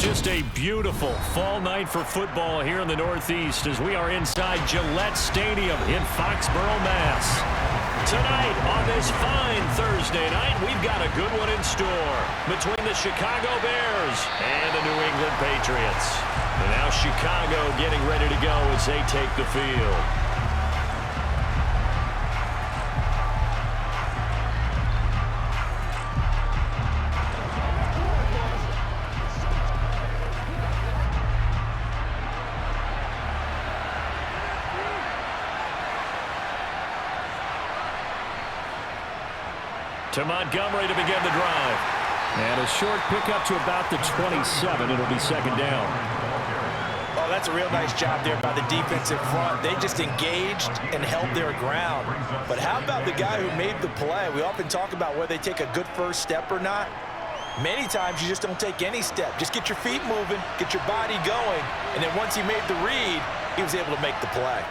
Just a beautiful fall night for football here in the Northeast as we are inside Gillette Stadium in Foxborough, Mass. Tonight on this fine Thursday night, we've got a good one in store between the Chicago Bears and the New England Patriots. And now Chicago getting ready to go as they take the field. To Montgomery to begin the drive. And a short pickup to about the 27. It'll be second down. Oh, that's a real nice job there by the defensive front. They just engaged and held their ground. But how about the guy who made the play? We often talk about whether they take a good first step or not. Many times you just don't take any step. Just get your feet moving, get your body going, and then once he made the read, he was able to make the play.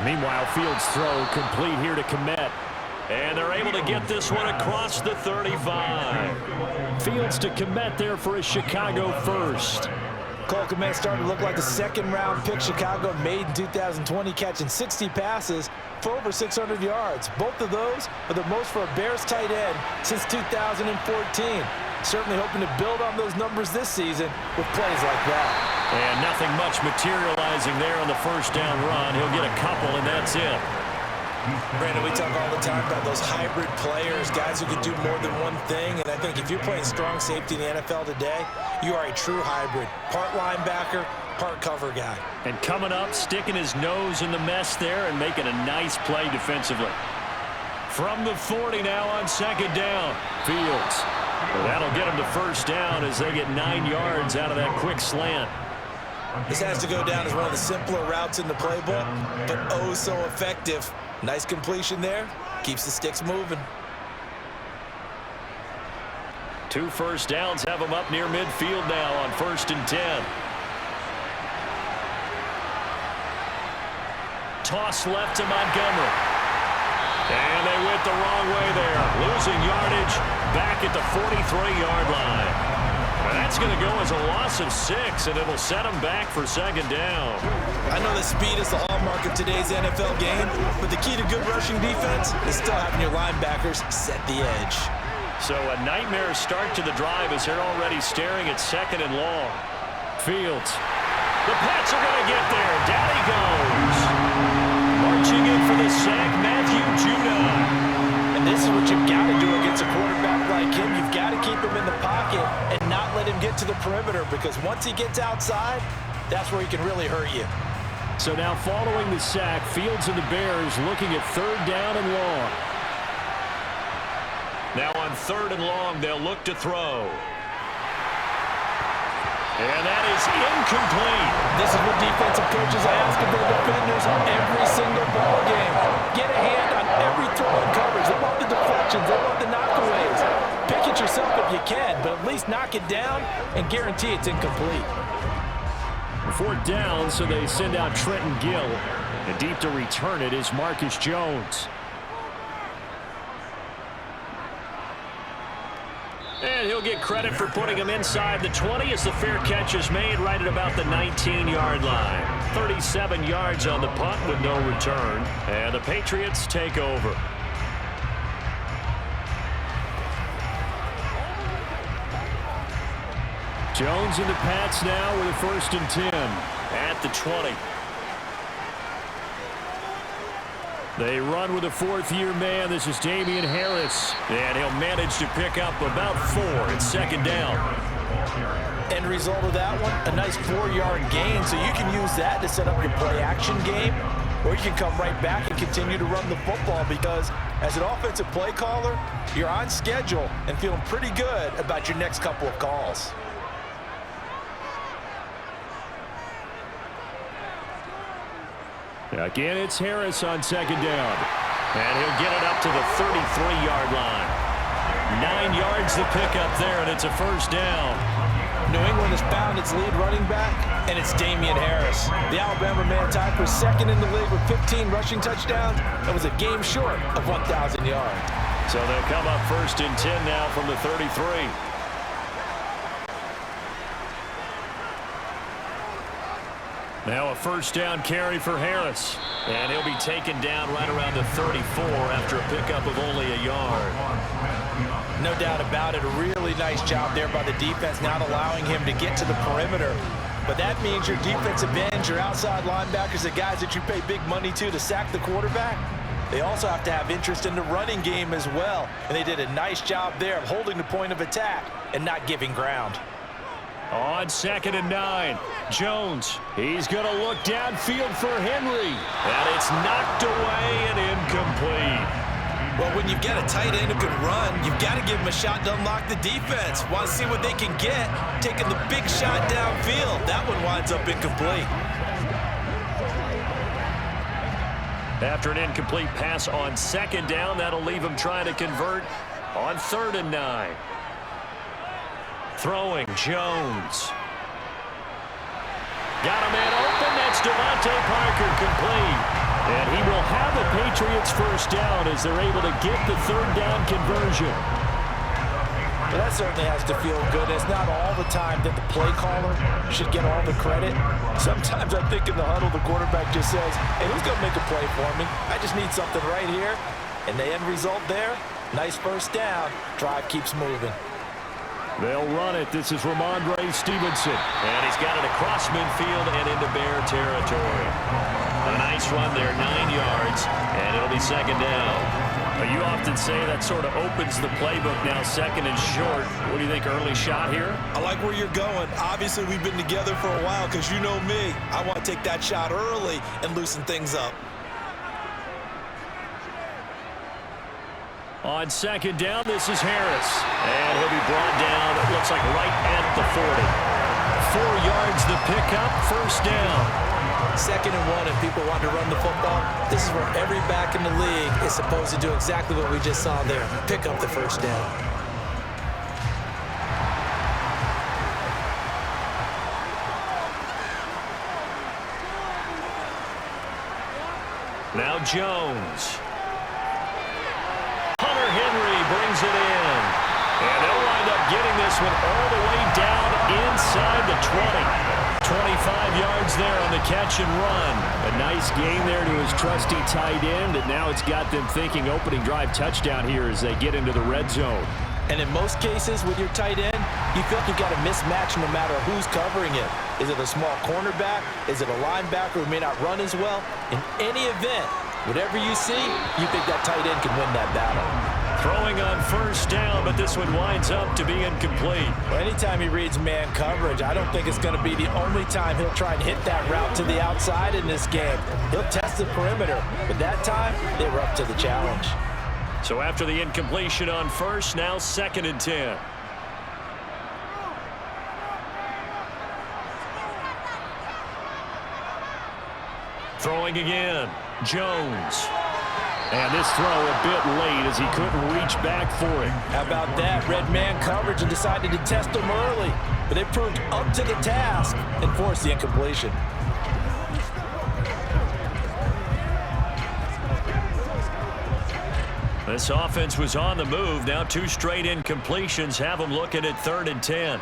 Meanwhile, Fields' throw complete here to Kmet. And they're able to get this one across the 35. Fields to Kmet there for a Chicago first. Cole Kmet starting to look like the second-round pick Chicago made in 2020, catching 60 passes for over 600 yards. Both of those are the most for a Bears tight end since 2014. Certainly hoping to build on those numbers this season with plays like that. And nothing much materializing there on the first down run. He'll get a couple, and that's it. Brandon, we talk all the time about those hybrid players, guys who can do more than one thing. And I think if you're playing strong safety in the NFL today, you are a true hybrid. Part linebacker, part cover guy. And coming up, sticking his nose in the mess there and making a nice play defensively. From the 40 now on second down. Fields. Well, that'll get him to first down as they get 9 yards out of that quick slant. This has to go down as one of the simpler routes in the playbook, but oh so effective. Nice completion there. Keeps the sticks moving. 2 first downs have him up near midfield now on 1st and 10. Toss left to Montgomery. And they went the wrong way there. Losing yardage back at the 43-yard line. That's going to go as a loss of 6, and it'll set them back for second down. I know that speed is the hallmark of today's NFL game, but the key to good rushing defense is still having your linebackers set the edge. So a nightmare start to the drive as they're already staring at second and long. Fields. The Pats are going to get there. Down he goes. Marching in for the sack, Matthew Judon. And this is what you've got to do against a quarterback like him. You've got to keep him in the pocket and not let him get to the perimeter, because once he gets outside, that's where he can really hurt you. So now following the sack, Fields and the Bears looking at 3rd down and long. Now on 3rd and long, they'll look to throw. And that is incomplete. This is what defensive coaches ask of their defenders every single ball game. Get a hand on every throw and coverage. They want the deflections. They want the knockaways. Pick it yourself if you can, but at least knock it down and guarantee it's incomplete. 4th down, so they send out Trenton Gill. And deep to return it is Marcus Jones. And he'll get credit for putting him inside the 20 as the fair catch is made right at about the 19-yard line. 37 yards on the punt with no return. And the Patriots take over. Jones and the Pats now with a 1st and 10 at the 20. They run with a 4th-year man. This is Damian Harris. And he'll manage to pick up about 4 at second down. End result of that one, a nice 4-yard gain. So you can use that to set up your play-action game, or you can come right back and continue to run the football, because as an offensive play caller, you're on schedule and feeling pretty good about your next couple of calls. Again, it's Harris on second down. And he'll get it up to the 33-yard line. 9 yards to pick up there, and it's a first down. New England has found its lead running back, and it's Damian Harris. The Alabama man tied for second in the league with 15 rushing touchdowns. That was a game short of 1,000 yards. So they'll come up 1st and 10 now from the 33. Now a first down carry for Harris. And he'll be taken down right around the 34 after a pickup of only a yard. No doubt about it. A really nice job there by the defense, not allowing him to get to the perimeter. But that means your defensive ends, your outside linebackers, the guys that you pay big money to sack the quarterback, they also have to have interest in the running game as well. And they did a nice job there of holding the point of attack and not giving ground. On 2nd and 9, Jones. He's going to look downfield for Henry. And it's knocked away and incomplete. Well, when you've got a tight end who can run, you've got to give him a shot to unlock the defense. Want to see what they can get, taking the big shot downfield. That one winds up incomplete. After an incomplete pass on 2nd down, that'll leave him trying to convert on 3rd and 9. Throwing, Jones. Got a man open. That's Devontae Parker, complete. And he will have a Patriots first down as they're able to get the 3rd down conversion. Well, that certainly has to feel good. It's not all the time that the play caller should get all the credit. Sometimes I think in the huddle, the quarterback just says, hey, who's going to make a play for me? I just need something right here. And the end result there, nice first down. Drive keeps moving. They'll run it. This is Ramondre Stevenson. And he's got it across midfield and into Bear territory. A nice run there, 9 yards, and it'll be 2nd down. You often say that sort of opens the playbook now, 2nd and short. What do you think, early shot here? I like where you're going. Obviously, we've been together for a while because you know me. I want to take that shot early and loosen things up. On 2nd down, this is Harris. And he'll be brought down, it looks like right at the 40. 4 yards the pickup, first down. 2nd and 1, and people want to run the football. This is where every back in the league is supposed to do exactly what we just saw there. Pick up the first down. Now Jones. Henry brings it in. And they'll wind up getting this one all the way down inside the 20. 25 yards there on the catch and run. A nice gain there to his trusty tight end, and now it's got them thinking opening drive touchdown here as they get into the red zone. And in most cases with your tight end, you feel like you've got a mismatch no matter who's covering it. Is it a small cornerback? Is it a linebacker who may not run as well? In any event, whatever you see, you think that tight end can win that battle. Throwing on first down, but this one winds up to be incomplete. Well, anytime he reads man coverage, I don't think it's going to be the only time he'll try and hit that route to the outside in this game. He'll test the perimeter, but that time, they were up to the challenge. So after the incompletion on first, now 2nd and 10. Throwing again, Jones. And this throw a bit late as he couldn't reach back for it. How about that? Red man coverage and decided to test him early. But they proved up to the task and forced the incompletion. This offense was on the move. Now 2 straight incompletions have them looking at 3rd and 10.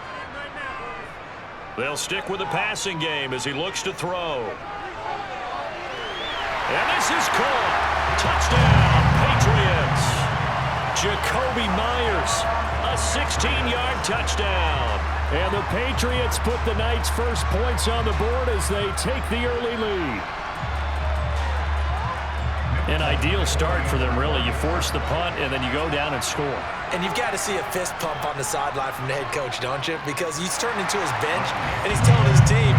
They'll stick with the passing game as he looks to throw. And this is caught. Touchdown, Patriots. Jacoby Myers, a 16-yard touchdown. And the Patriots put the Knights' first points on the board as they take the early lead. An ideal start for them, really. You force the punt, and then you go down and score. And you've got to see a fist pump on the sideline from the head coach, don't you? Because he's turned into his bench, and he's telling his team,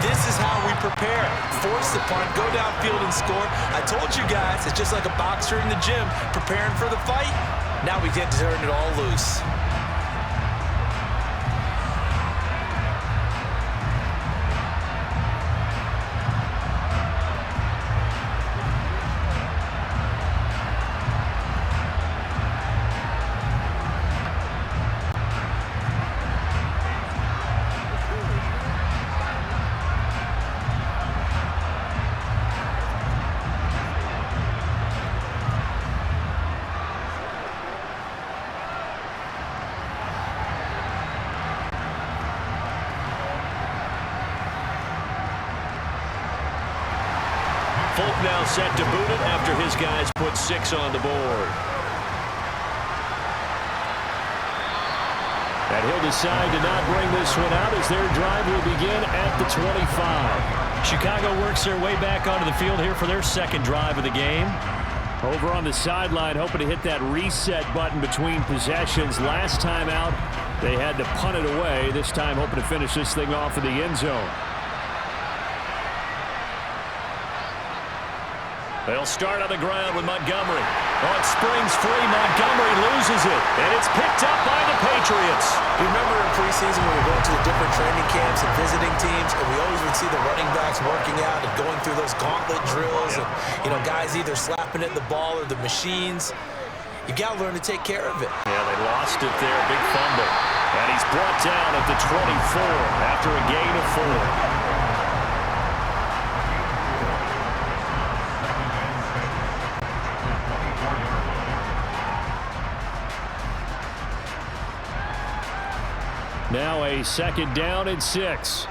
this is how we prepare. Force the punt, go downfield and score. I told you guys, it's just like a boxer in the gym preparing for the fight. Now we get to turn it all loose. Folk now set to boot it after his guys put 6 on the board. And he'll decide to not bring this one out as their drive will begin at the 25. Chicago works their way back onto the field here for their second drive of the game. Over on the sideline, hoping to hit that reset button between possessions. Last time out, they had to punt it away. This time, hoping to finish this thing off in the end zone. They'll start on the ground with Montgomery. Oh, it springs free. Montgomery loses it, and it's picked up by the Patriots. You remember in preseason when we were going to the different training camps and visiting teams, and we always would see the running backs working out and going through those gauntlet drills, and, you know, guys either slapping at the ball or the machines. You got to learn to take care of it. Yeah, they lost it there. Big fumble. And he's brought down at the 24 after a gain of 4. Now a second down and 6.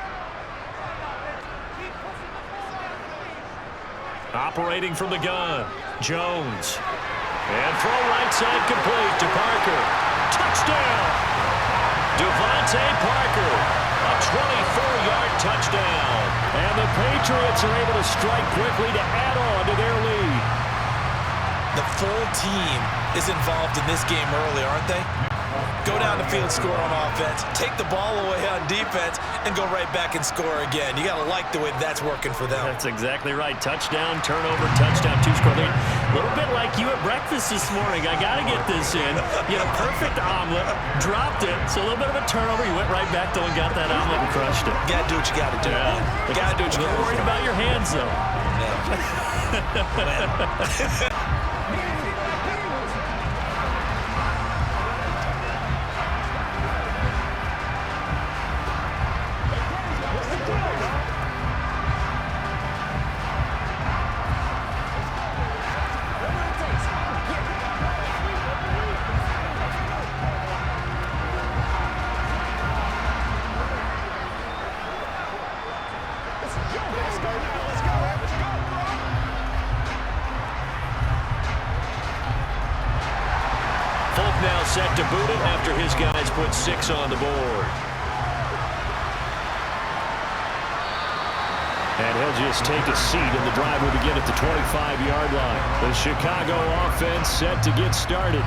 Operating from the gun, Jones. And throw right side complete to Parker. Touchdown! Devontae Parker, a 24-yard touchdown. And the Patriots are able to strike quickly to add on to their lead. The full team is involved in this game early, aren't they? Go down the field, score on offense, take the ball away on defense, and go right back and score again. You got to like the way that's working for them. That's exactly right. Touchdown, turnover, touchdown, 2-score lead. A little bit like you at breakfast this morning. I got to get this in. You had a perfect omelet, dropped it, so a little bit of a turnover. You went right back though and got that omelet and crushed it. You got to do what you got to do. Yeah. You got to do what you got to do. Worried about your hands, though. Yeah. Now set to boot it after his guys put 6 on the board. And he'll just take a seat, and the drive will begin at the 25-yard line. The Chicago offense set to get started.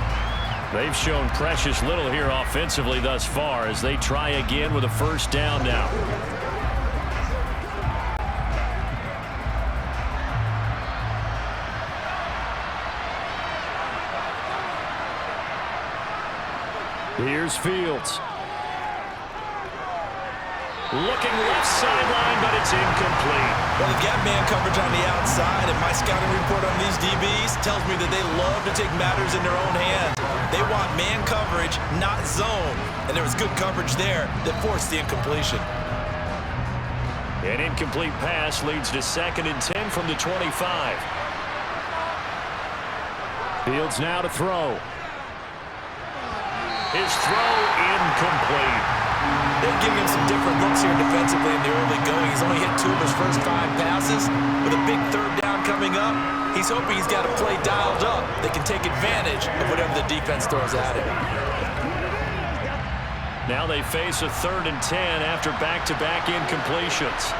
They've shown precious little here offensively thus far as they try again with a first down now. Here's Fields. Looking left sideline, but it's incomplete. Well, they got man coverage on the outside, and my scouting report on these DBs tells me that they love to take matters in their own hands. They want man coverage, not zone. And there was good coverage there that forced the incompletion. An incomplete pass leads to 2nd and 10 from the 25. Fields now to throw. His throw incomplete. They're giving him some different looks here defensively in the early going. He's only hit 2 of his first 5 passes. With a big third down coming up, he's hoping he's got a play dialed up that can take advantage of whatever the defense throws at him. Now they face a 3rd and 10 after back-to-back incompletions.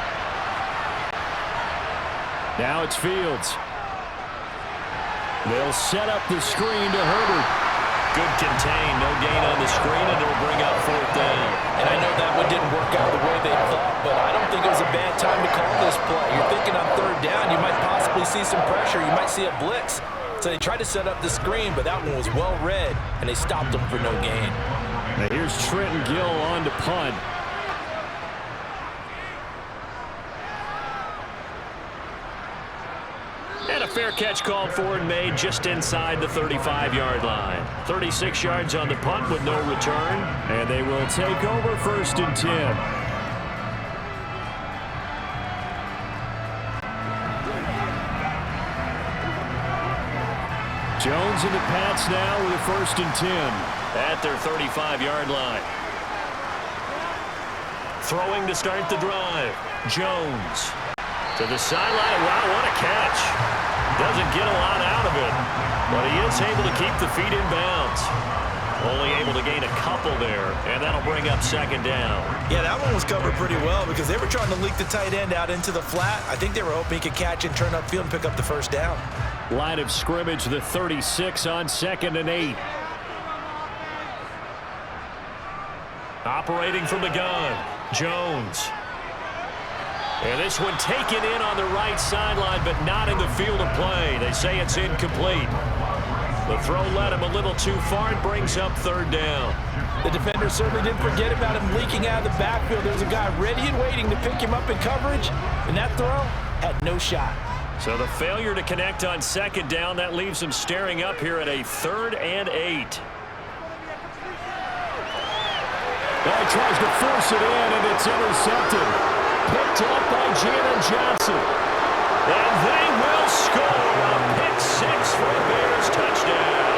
Now it's Fields. They'll set up the screen to Herbert. Good contain, no gain on the screen, and it'll bring up 4th down. And I know that one didn't work out the way they thought, but I don't think it was a bad time to call this play. You're thinking on 3rd down, you might possibly see some pressure. You might see a blitz. So they tried to set up the screen, but that one was well read, and they stopped them for no gain. Now here's Trenton Gill on to punt. And a fair catch called for and made just inside the 35-yard line. 36 yards on the punt with no return. And they will take over 1st and 10. Jones and the Pats now with a 1st and 10 at their 35-yard line. Throwing to start the drive. Jones. To the sideline. Wow, what a catch. Doesn't get a lot out of it, but he is able to keep the feet in bounds. Only able to gain a couple there, and that'll bring up second down. Yeah, that one was covered pretty well because they were trying to leak the tight end out into the flat. I think they were hoping he could catch and turn upfield and pick up the first down. Line of scrimmage, the 36 on 2nd and 8. Operating from the gun, Jones. And this one taken in on the right sideline, but not in the field of play. They say it's incomplete. The throw led him a little too far and brings up third down. The defender certainly didn't forget about him leaking out of the backfield. There was a guy ready and waiting to pick him up in coverage, and that throw had no shot. So the failure to connect on second down, that leaves him staring up here at a 3rd and 8. Well, he tries to force it in, and it's intercepted. Picked up by Janet Johnson. And they will score a pick 6 for a Bears touchdown.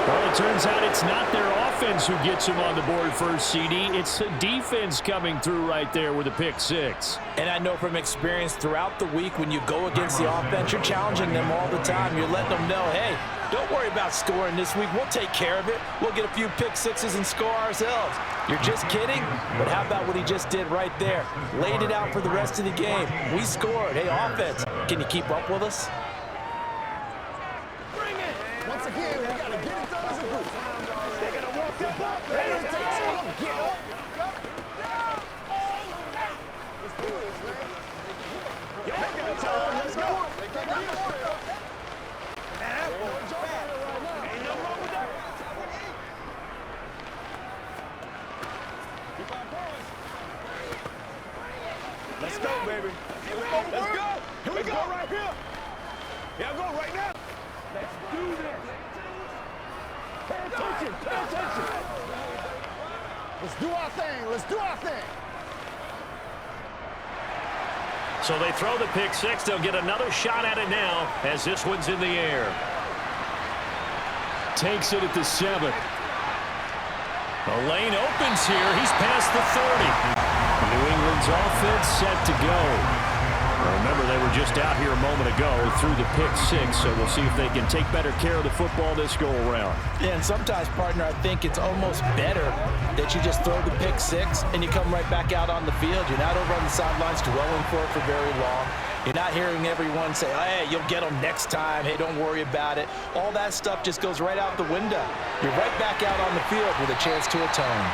Well, it turns out it's not their offense who gets him on the board first, CD. It's the defense coming through right there with a pick 6. And I know from experience throughout the week when you go against the offense, you're challenging them all the time. You're letting them know, hey, don't worry about scoring this week. We'll take care of it. We'll get a few pick 6s and score ourselves. You're just kidding? But how about what he just did right there? Laid it out for the rest of the game. We scored. Hey, offense, can you keep up with us? Bring it! Once again, we got to get it done as a group. They're going to walk that ball. Ready to take some. Get up. Let's do this, man. Let's go. Let's go, baby. Let's go. Here we go right here. Yeah, go right now. Let's do this. Pay attention. Pay attention. Let's do our thing. Let's do our thing. So they throw the pick 6. They'll get another shot at it now as this one's in the air. Takes it at the 7. The lane opens here. He's past the 30. New England's offense set to go. Remember, they were just out here a moment ago through the pick 6, so we'll see if they can take better care of the football this go-around. Yeah, and sometimes, partner, I think it's almost better that you just throw the pick 6 and you come right back out on the field. You're not over on the sidelines dwelling for it for very long. You're not hearing everyone say, hey, you'll get them next time. Hey, don't worry about it. All that stuff just goes right out the window. You're right back out on the field with a chance to atone.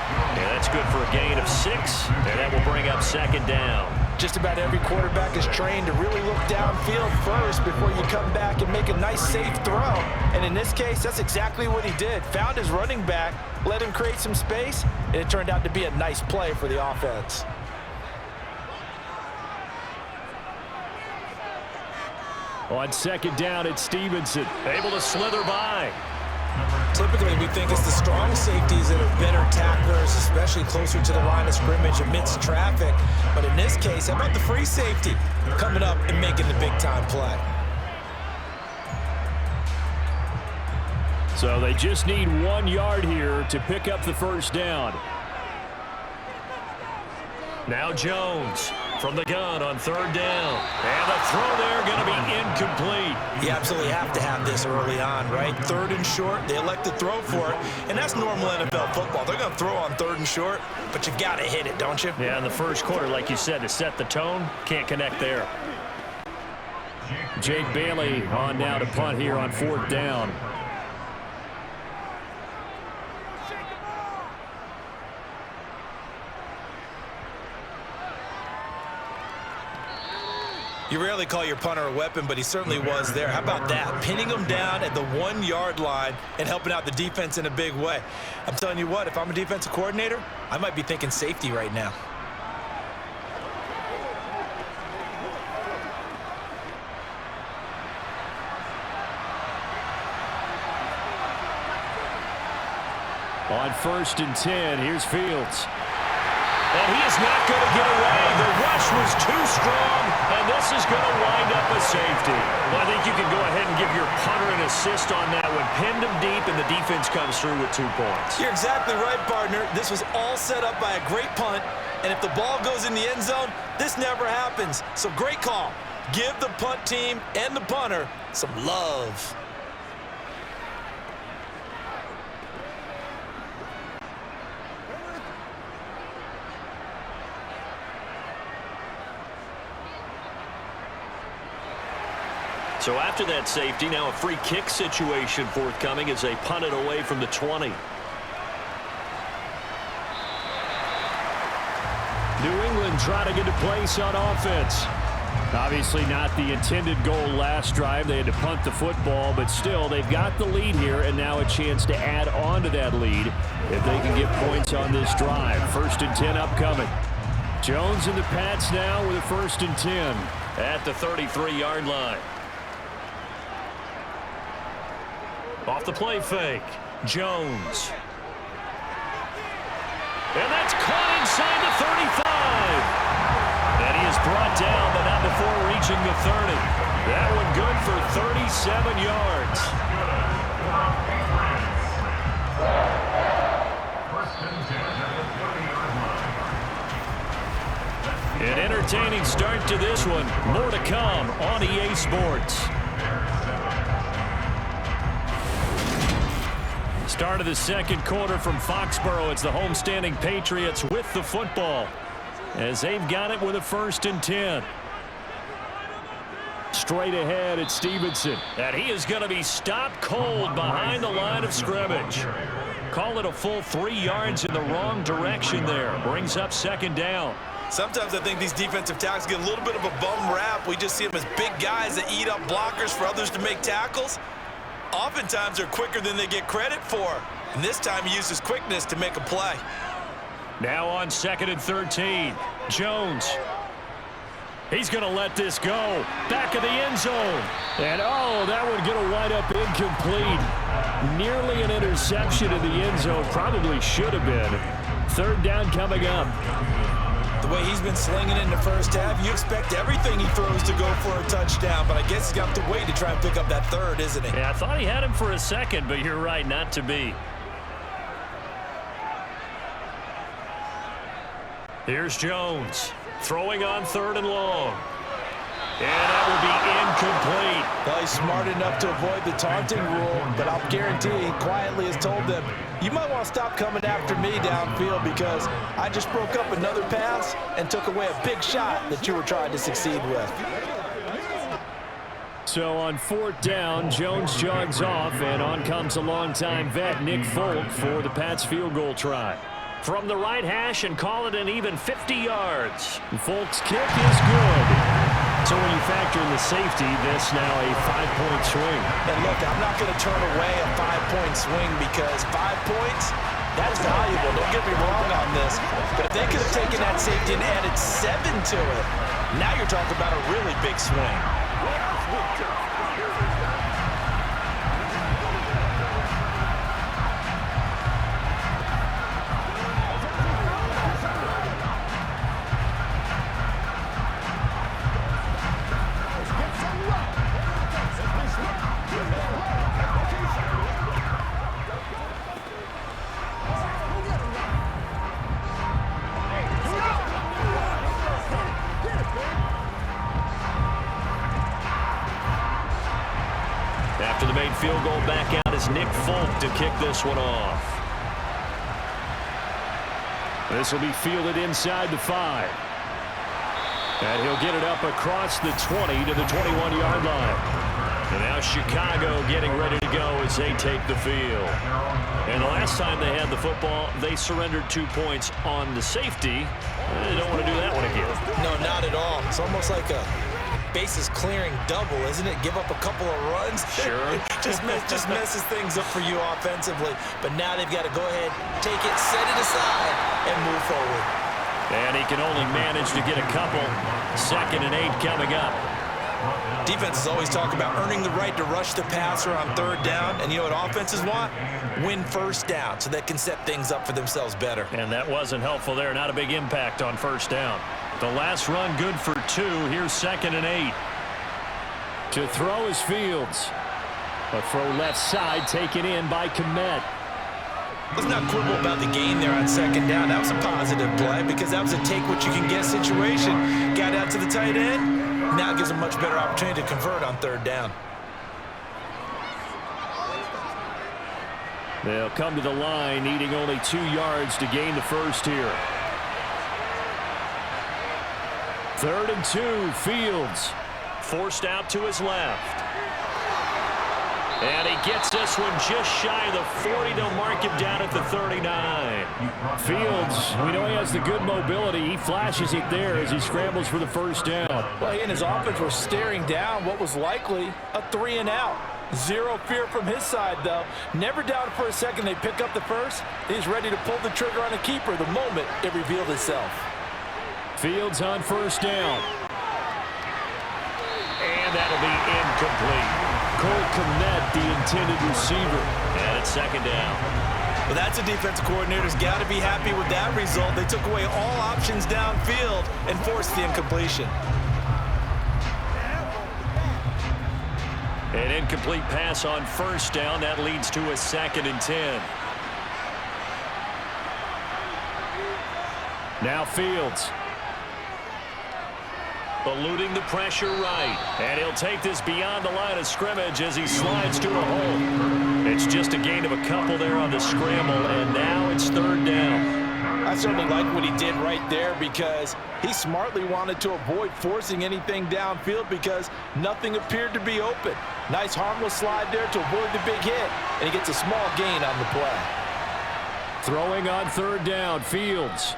Yeah, that's good for a gain of 6, and that will bring up second down. Just about every quarterback is trained to really look downfield first before you come back and make a nice, safe throw. And in this case, that's exactly what he did. Found his running back, let him create some space, and it turned out to be a nice play for the offense. On second down, it's Stevenson. Able to slither by. Typically, we think it's the strong safeties that are better tacklers, especially closer to the line of scrimmage amidst traffic. But in this case, how about the free safety coming up and making the big-time play? So they just need 1 yard here to pick up the first down. Now Jones from the gun on third down. And the throw there going to be incomplete. You absolutely have to have this early on, right? 3rd and short, they elect to throw for it, and that's normal NFL football. They're going to throw on 3rd and short, but you've got to hit it, don't you? Yeah, in the first quarter, like you said, to set the tone, can't connect there. Jake Bailey on now to punt here on 4th down. You rarely call your punter a weapon, but he certainly was there. How about that? Pinning him down at the 1 yard line and helping out the defense in a big way. I'm telling you what, if I'm a defensive coordinator, I might be thinking safety right now. On 1st and 10, here's Fields. And he is not going to get away. The rush was too strong, and this is going to wind up a safety. Well, I think you can go ahead and give your punter an assist on that one. Pinned him deep, and the defense comes through with 2 points. You're exactly right, partner. This was all set up by a great punt, And if the ball goes in the end zone, this never happens. So great call. Give the punt team and the punter some love. So after that safety, now a free kick situation forthcoming as they punt it away from the 20. New England trying to get a place on offense. Obviously not the intended goal last drive. They had to punt the football, but still they've got the lead here, and now a chance to add on to that lead if they can get points on this drive. 1st and 10 upcoming. Jones and the Pats now with a 1st and 10. At the 33-yard line. Off the play fake. Jones. And that's caught inside the 35. And he is brought down, but not before reaching the 30. That one good for 37 yards. An entertaining start to this one. More to come on EA Sports. Start of the second quarter from Foxborough. It's the homestanding Patriots with the football as they've got it with a 1st and 10. Straight ahead at Stevenson. And he is going to be stopped cold behind the line of scrimmage. Call it a full 3 yards in the wrong direction there. Brings up 2nd down. Sometimes I think these defensive tackles get a little bit of a bum rap. We just see them as big guys that eat up blockers for others to make tackles. Oftentimes they're quicker than they get credit for. And this time he uses quickness to make a play. Now on 2nd and 13. Jones. He's going to let this go. Back of the end zone. And oh, that one going to wind up incomplete. Nearly an interception in the end zone. Probably should have been. 3rd down coming up. The way he's been slinging in the first half, you expect everything he throws to go for a touchdown, but I guess he's got to wait to try and pick up that 3rd, isn't he? Yeah, I thought he had him for a second, but you're right, not to be. Here's Jones throwing on 3rd and long. And that will be incomplete. Well, he's smart enough to avoid the taunting rule, but I'll guarantee he quietly has told them, you might want to stop coming after me downfield because I just broke up another pass and took away a big shot that you were trying to succeed with. So on 4th down, Jones jogs off, and on comes a longtime vet, Nick Folk, for the Pats field goal try. From the right hash and call it an even 50 yards. Folk's kick is good. So when you factor in the safety, this now a 5-point swing. And look, I'm not going to turn away a 5-point swing because 5 points, that's valuable. Don't get me wrong on this. But if they could have taken that safety and added 7 to it, now you're talking about a really big swing. After the made field goal, back out is Nick Folk to kick this one off. This will be fielded inside the 5. And he'll get it up across the 20 to the 21-yard line. And now Chicago getting ready to go as they take the field. And the last time they had the football, they surrendered 2 points on the safety. They don't want to do that one again. No, not at all. It's almost like a bases clearing double, isn't it? Give up a couple of runs. Sure. just messes things up for you offensively. But now they've got to go ahead, take it, set it aside, and move forward. And he can only manage to get a couple. 2nd and 8 coming up. Defenses always talk about earning the right to rush the passer on 3rd down. And you know what offenses want? Win 1st down so they can set things up for themselves better. And that wasn't helpful there. Not a big impact on 1st down. The last run good for 2. Here's 2nd and 8. To throw is Fields. A throw left side taken in by Kmet. Let's not quibble about the gain there on second down. That was a positive play because that was a take-what-you-can-get situation. Got out to the tight end. Now gives a much better opportunity to convert on third down. They'll come to the line, needing only 2 yards to gain the first here. 3rd and 2, Fields. Forced out to his left. And he gets this one just shy of the 40. They'll mark him down at the 39. Fields, we know he has the good mobility. He flashes it there as he scrambles for the first down. Well, he and his offense were staring down what was likely a 3-and-out. Zero fear from his side, though. Never doubted for a second they'd pick up the first. He's ready to pull the trigger on a keeper the moment it revealed itself. Fields on first down. And that'll be incomplete. Cole Kmet, the intended receiver. And it's second down. Well, that's a defensive coordinator's got to be happy with that result. They took away all options downfield and forced the incompletion. An incomplete pass on first down. That leads to a 2nd and 10. Now Fields. Eluding the pressure right. And he'll take this beyond the line of scrimmage as he slides to a hole. It's just a gain of a couple there on the scramble, and now it's 3rd down. I certainly like what he did right there because he smartly wanted to avoid forcing anything downfield because nothing appeared to be open. Nice harmless slide there to avoid the big hit, and he gets a small gain on the play. Throwing on 3rd down, Fields.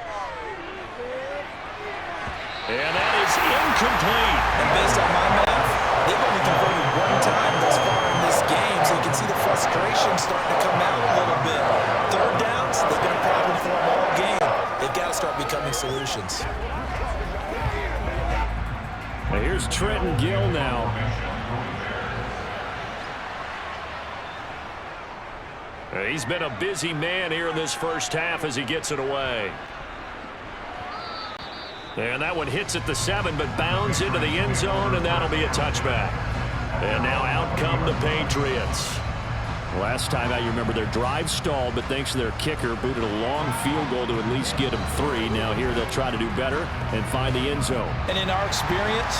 And that is incomplete. And based on my math, they've only converted 1 time thus far in this game, so you can see the frustration starting to come out a little bit. 3rd downs, they've been a problem for them all game. They've got to start becoming solutions. Now here's Trenton Gill now. He's been a busy man here in this first half as he gets it away. And that one hits at the 7, but bounds into the end zone, and that'll be a touchback. And now out come the Patriots. Last time out, you remember their drive stalled, but thanks to their kicker, booted a long field goal to at least get them 3. Now here they'll try to do better and find the end zone. And in our experience,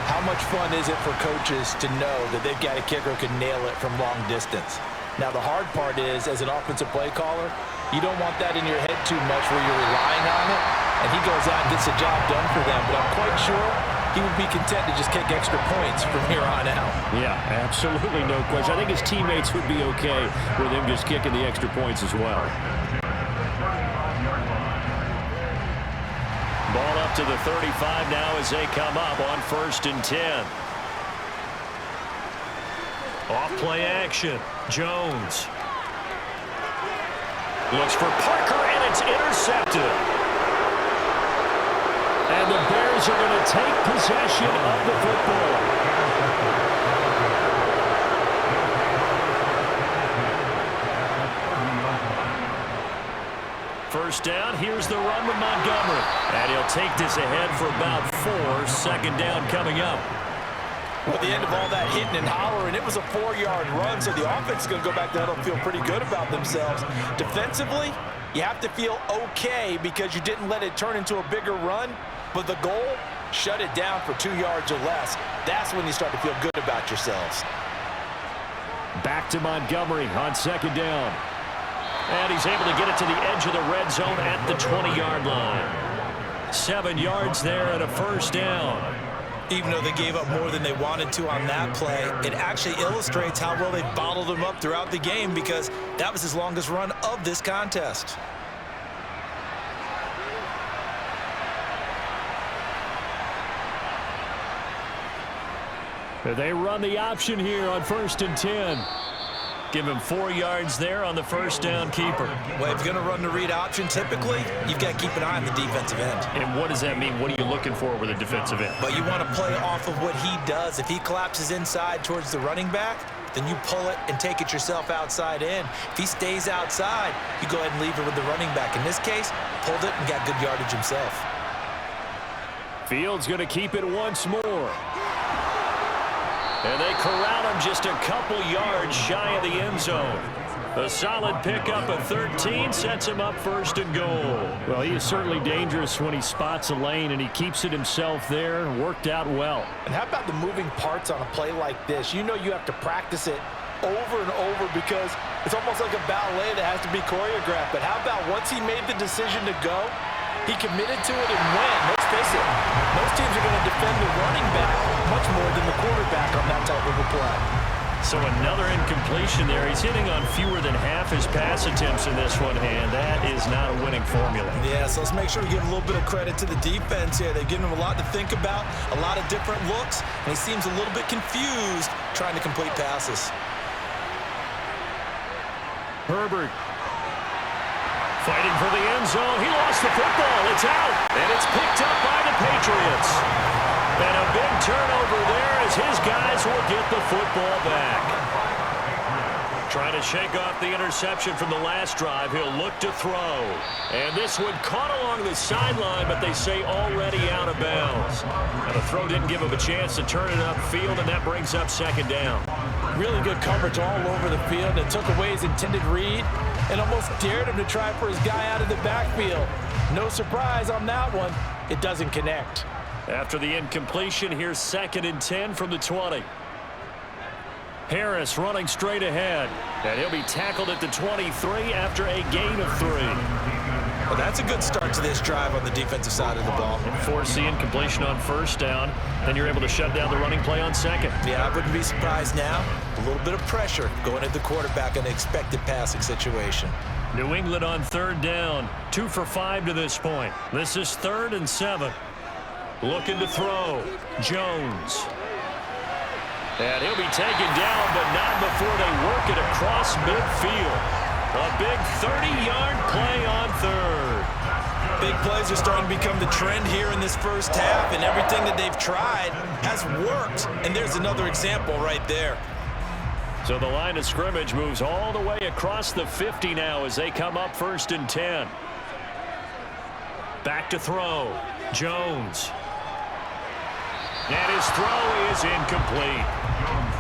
how much fun is it for coaches to know that they've got a kicker who can nail it from long distance? Now, the hard part is, as an offensive play caller, you don't want that in your head too much where you're relying on it, and he goes out and gets the job done for them. But I'm quite sure he would be content to just kick extra points from here on out. Yeah, absolutely no question. I think his teammates would be okay with him just kicking the extra points as well. Ball up to the 35 now as they come up on 1st and 10. Off play action. Jones looks for Parker, and it's intercepted. And the Bears are going to take possession of the football. First down, here's the run with Montgomery. And he'll take this ahead for about 4. 2nd down coming up. Well, at the end of all that hitting and hollering, it was a 4-yard run, so the offense is going to go back there and feel pretty good about themselves. Defensively, you have to feel okay because you didn't let it turn into a bigger run, but the goal, shut it down for 2 yards or less. That's when you start to feel good about yourselves. Back to Montgomery on 2nd down. And he's able to get it to the edge of the red zone at the 20-yard line. 7 yards there and a 1st down. Even though they gave up more than they wanted to on that play, it actually illustrates how well they bottled them up throughout the game because that was his longest run of this contest. They run the option here on 1st and 10. Give him 4 yards there on the 1st down keeper. Well, if you're going to run the read option, typically, you've got to keep an eye on the defensive end. And what does that mean? What are you looking for with a defensive end? But you want to play off of what he does. If he collapses inside towards the running back, then you pull it and take it yourself outside in. If he stays outside, you go ahead and leave it with the running back. In this case, pulled it and got good yardage himself. Fields going to keep it once more. And they corral him just a couple yards shy of the end zone. A solid pickup of 13 sets him up first and goal. Well, he is certainly dangerous when he spots a lane, and he keeps it himself there. Worked out well. And how about the moving parts on a play like this? You know you have to practice it over and over because it's almost like a ballet that has to be choreographed. But how about once he made the decision to go, he committed to it and went. Let's face it, most teams are going to defend the running back much more than the quarterback on that type of a play. So another incompletion there. He's hitting on fewer than half his pass attempts in this one, and that is not a winning formula. Yeah, so let's make sure we give a little bit of credit to the defense here. They've given him a lot to think about, a lot of different looks, and he seems a little bit confused trying to complete passes. Herbert fighting for the end zone. He lost the football. It's out, and it's picked up by the Patriots. And a big turnover there as his guys will get the football back. Trying to shake off the interception from the last drive. He'll look to throw. And this one caught along the sideline, but they say already out of bounds. And the throw didn't give him a chance to turn it upfield, and that brings up second down. Really good coverage all over the field. It took away his intended read and almost dared him to try for his guy out of the backfield. No surprise on that one. It doesn't connect. After the incompletion, here's 2nd and 10 from the 20. Harris running straight ahead, and he'll be tackled at the 23 after a gain of 3. Well, that's a good start to this drive on the defensive side of the ball. Force the incompletion on first down, then you're able to shut down the running play on second. Yeah, I wouldn't be surprised now. A little bit of pressure going at the quarterback in an expected passing situation. New England on 3rd down, 2 for 5 to this point. This is 3rd and 7. Looking to throw, Jones. And he'll be taken down, but not before they work it across midfield. A big 30-yard play on 3rd. Big plays are starting to become the trend here in this first half, and everything that they've tried has worked. And there's another example right there. So the line of scrimmage moves all the way across the 50 now as they come up 1st and 10. Back to throw, Jones. And his throw is incomplete.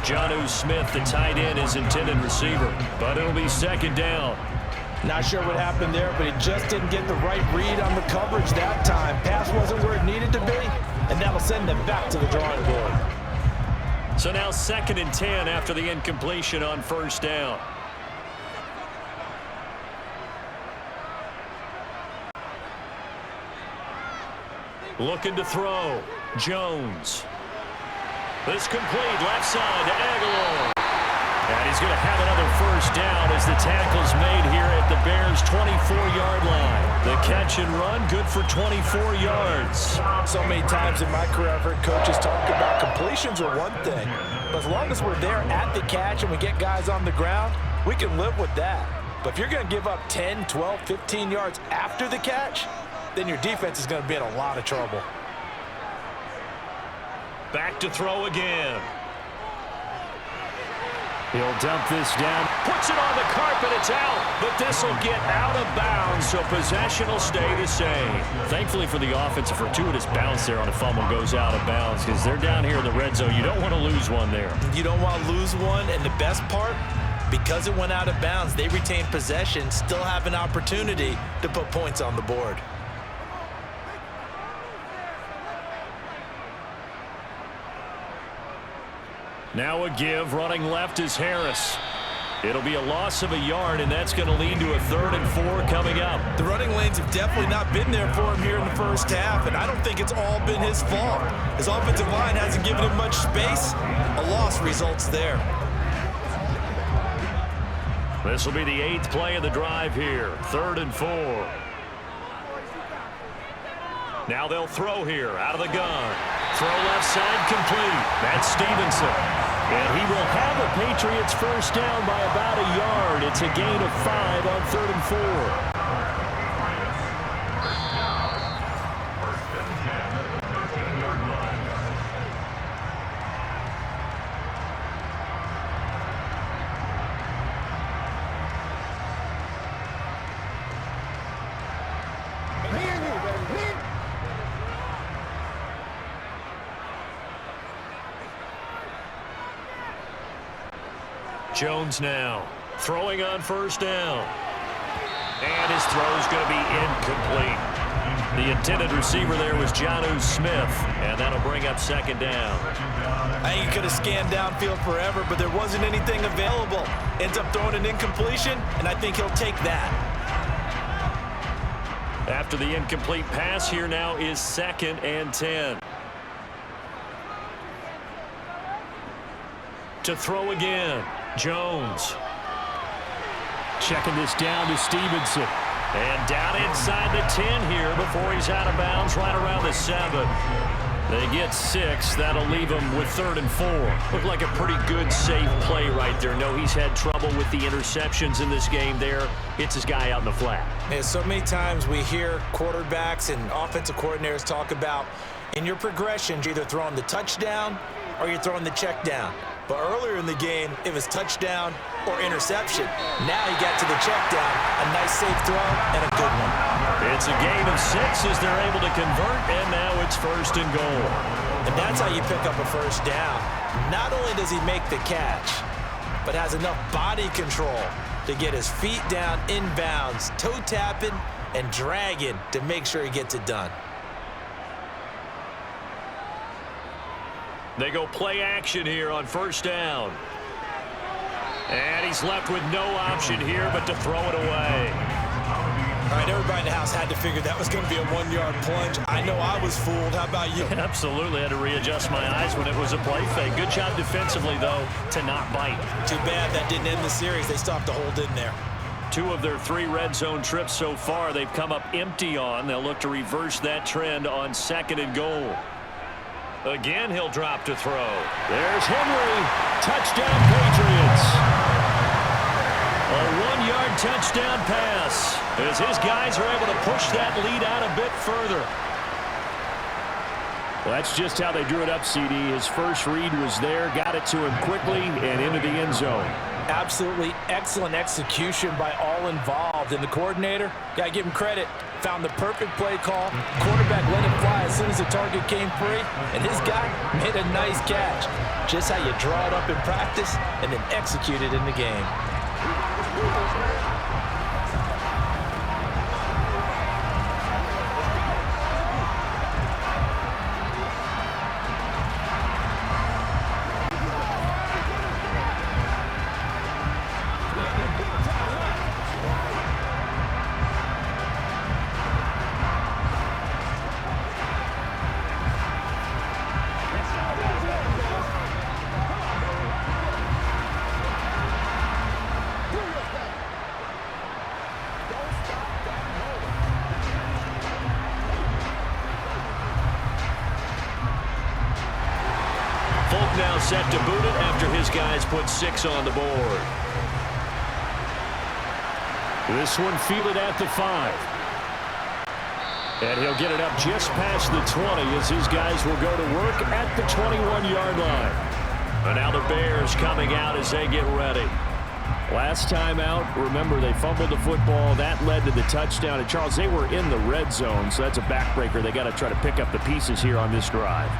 Jonnu Smith, the tight end, is intended receiver, but it'll be 2nd down. Not sure what happened there, but he just didn't get the right read on the coverage that time. Pass wasn't where it needed to be, and that'll send them back to the drawing board. So now 2nd and 10 after the incompletion on 1st down. Looking to throw, Jones. This complete left side to Aguilar. And he's going to have another 1st down as the tackle's made here at the Bears' 24-yard line. The catch and run, good for 24 yards. So many times in my career I've heard coaches talk about completions are one thing, but as long as we're there at the catch and we get guys on the ground, we can live with that. But if you're going to give up 10, 12, 15 yards after the catch, then your defense is going to be in a lot of trouble. Back to throw again. He'll dump this down. Puts it on the carpet. It's out. But this will get out of bounds, so possession will stay the same. Thankfully for the offense, a fortuitous bounce there on a fumble goes out of bounds because they're down here in the red zone. You don't want to lose one there. You don't want to lose one, and the best part, because it went out of bounds, they retain possession, still have an opportunity to put points on the board. Now a give, running left is Harris. It'll be a loss of a yard, and that's going to lead to a 3rd and 4 coming up. The running lanes have definitely not been there for him here in the first half, and I don't think it's all been his fault. His offensive line hasn't given him much space. A loss results there. This will be the 8th play of the drive here, 3rd and 4. Now they'll throw here, out of the gun. Throw left side complete. That's Stevenson. And he will have a Patriots 1st down by about a yard. It's a gain of 5 on 3rd and 4. Jones now. Throwing on first down. And his throw is going to be incomplete. The intended receiver there was Jonnu Smith, and that'll bring up second down. I think he could have scanned downfield forever, but there wasn't anything available. Ends up throwing an incompletion, and I think he'll take that. After the incomplete pass, here now is 2nd and 10. To throw again, Jones. Checking this down to Stevenson. And down inside the 10 here before he's out of bounds right around the 7. They get 6. That'll leave him with 3rd and 4. Looked like a pretty good, safe play right there. No, he's had trouble with the interceptions in this game there. Hits his guy out in the flat. Yeah, so many times we hear quarterbacks and offensive coordinators talk about in your progressions, you're either throwing the touchdown or you're throwing the check down. But earlier in the game, it was touchdown or interception. Now he got to the check down. A nice safe throw and a good one. It's a gain of 6 as they're able to convert, and now it's 1st and goal. And that's how you pick up a first down. Not only does he make the catch, but has enough body control to get his feet down inbounds, toe tapping and dragging to make sure he gets it done. They go play action here on first down. And he's left with no option here but to throw it away. All right, everybody in the house had to figure that was going to be a 1-yard plunge. I know I was fooled. How about you? Absolutely. Had to readjust my eyes when it was a play fake. Good job defensively, though, to not bite. Too bad that didn't end the series. They still have to hold in there. 2 of their 3 red zone trips so far they've come up empty on. They'll look to reverse that trend on 2nd and goal. Again, he'll drop to throw. There's Henry. Touchdown, Patriots. A 1-yard touchdown pass as his guys are able to push that lead out a bit further. Well, that's just how they drew it up, CD. His first read was there, got it to him quickly, and into the end zone. Absolutely excellent execution by all involved. And the coordinator, got to give him credit, found the perfect play call. Quarterback let it fly as soon as the target came free, and his guy made a nice catch. Just how you draw it up in practice and then execute it in the game. Now set to boot it after his guys put 6 on the board. This one fielded at the 5. And he'll get it up just past the 20 as his guys will go to work at the 21-yard line. And now the Bears coming out as they get ready. Last time out, remember, they fumbled the football. That led to the touchdown. And, Charles, they were in the red zone, so that's a backbreaker. They got to try to pick up the pieces here on this drive.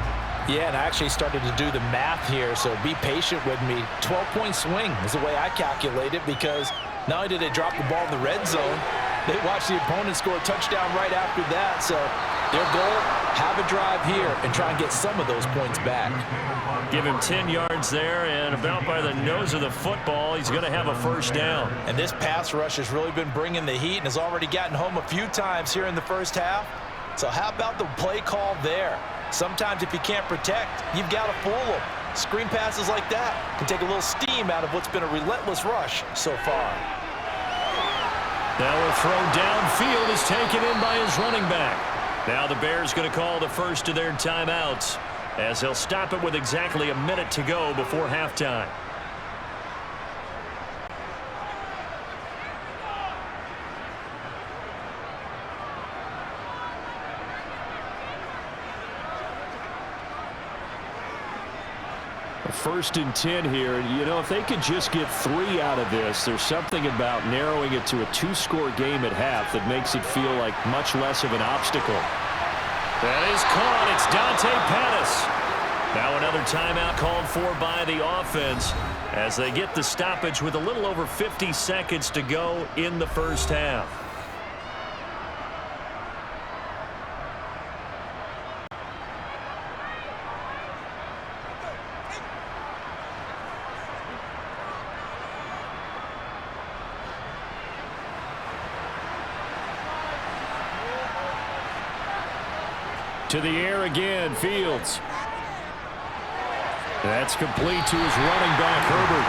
Yeah, and I actually started to do the math here, so be patient with me. 12-point swing is the way I calculate it, because not only did they drop the ball in the red zone, they watched the opponent score a touchdown right after that. So their goal, have a drive here and try and get some of those points back. Give him 10 yards there, and about by the nose of the football, he's going to have a first down. And this pass rush has really been bringing the heat and has already gotten home a few times here in the first half. So how about the play call there? Sometimes if you can't protect, you've got to fool them. Screen passes like that can take a little steam out of what's been a relentless rush so far. Now a throw downfield is taken in by his running back. Now the Bears going to call the first of their timeouts as they'll stop it with exactly a minute to go before halftime. First and 10 here. You know, if they could just get 3 out of this, there's something about narrowing it to a 2-score game at half that makes it feel like much less of an obstacle. That is caught. It's Dante Pettis. Now another timeout called for by the offense as they get the stoppage with a little over 50 seconds to go in the first half. To the air again, Fields. That's complete to his running back, Herbert.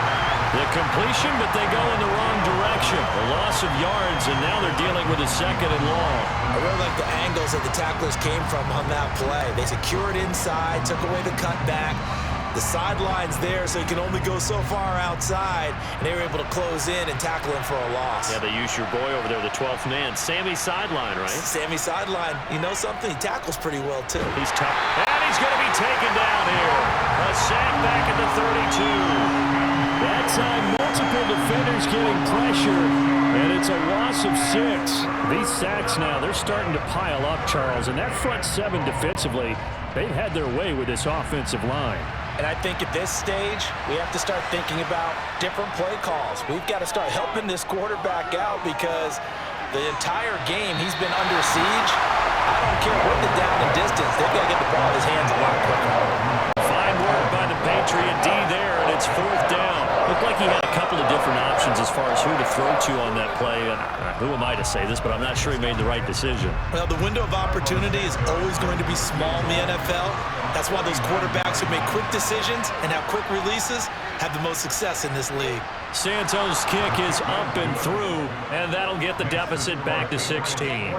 The completion, but they go in the wrong direction. A loss of yards, and now they're dealing with a second and long. I really like the angles that the tacklers came from on that play. They secured inside, took away the cutback. The sideline's there, so he can only go so far outside, and they were able to close in and tackle him for a loss. Yeah, they used your boy over there, the 12th man. Sammy sideline, right? Sammy sideline. You know something? He tackles pretty well, too. He's tough. And he's going to be taken down here. A sack back at the 32. That time, multiple defenders getting pressure, and it's a loss of 6. These sacks now, they're starting to pile up, Charles, and that front 7 defensively, they've had their way with this offensive line. And I think at this stage, we have to start thinking about different play calls. We've got to start helping this quarterback out because the entire game he's been under siege. I don't care what the down and distance. They've got to get the ball in his hands a lot quicker. Fine work by the Patriot D there, and it's 4th down. Looked like he had a couple of different options as far as who to throw to on that play. Who am I to say this, but I'm not sure he made the right decision. Well, the window of opportunity is always going to be small in the NFL. That's why those quarterbacks who make quick decisions and have quick releases have the most success in this league. Santos' kick is up and through, and that'll get the deficit back to 16.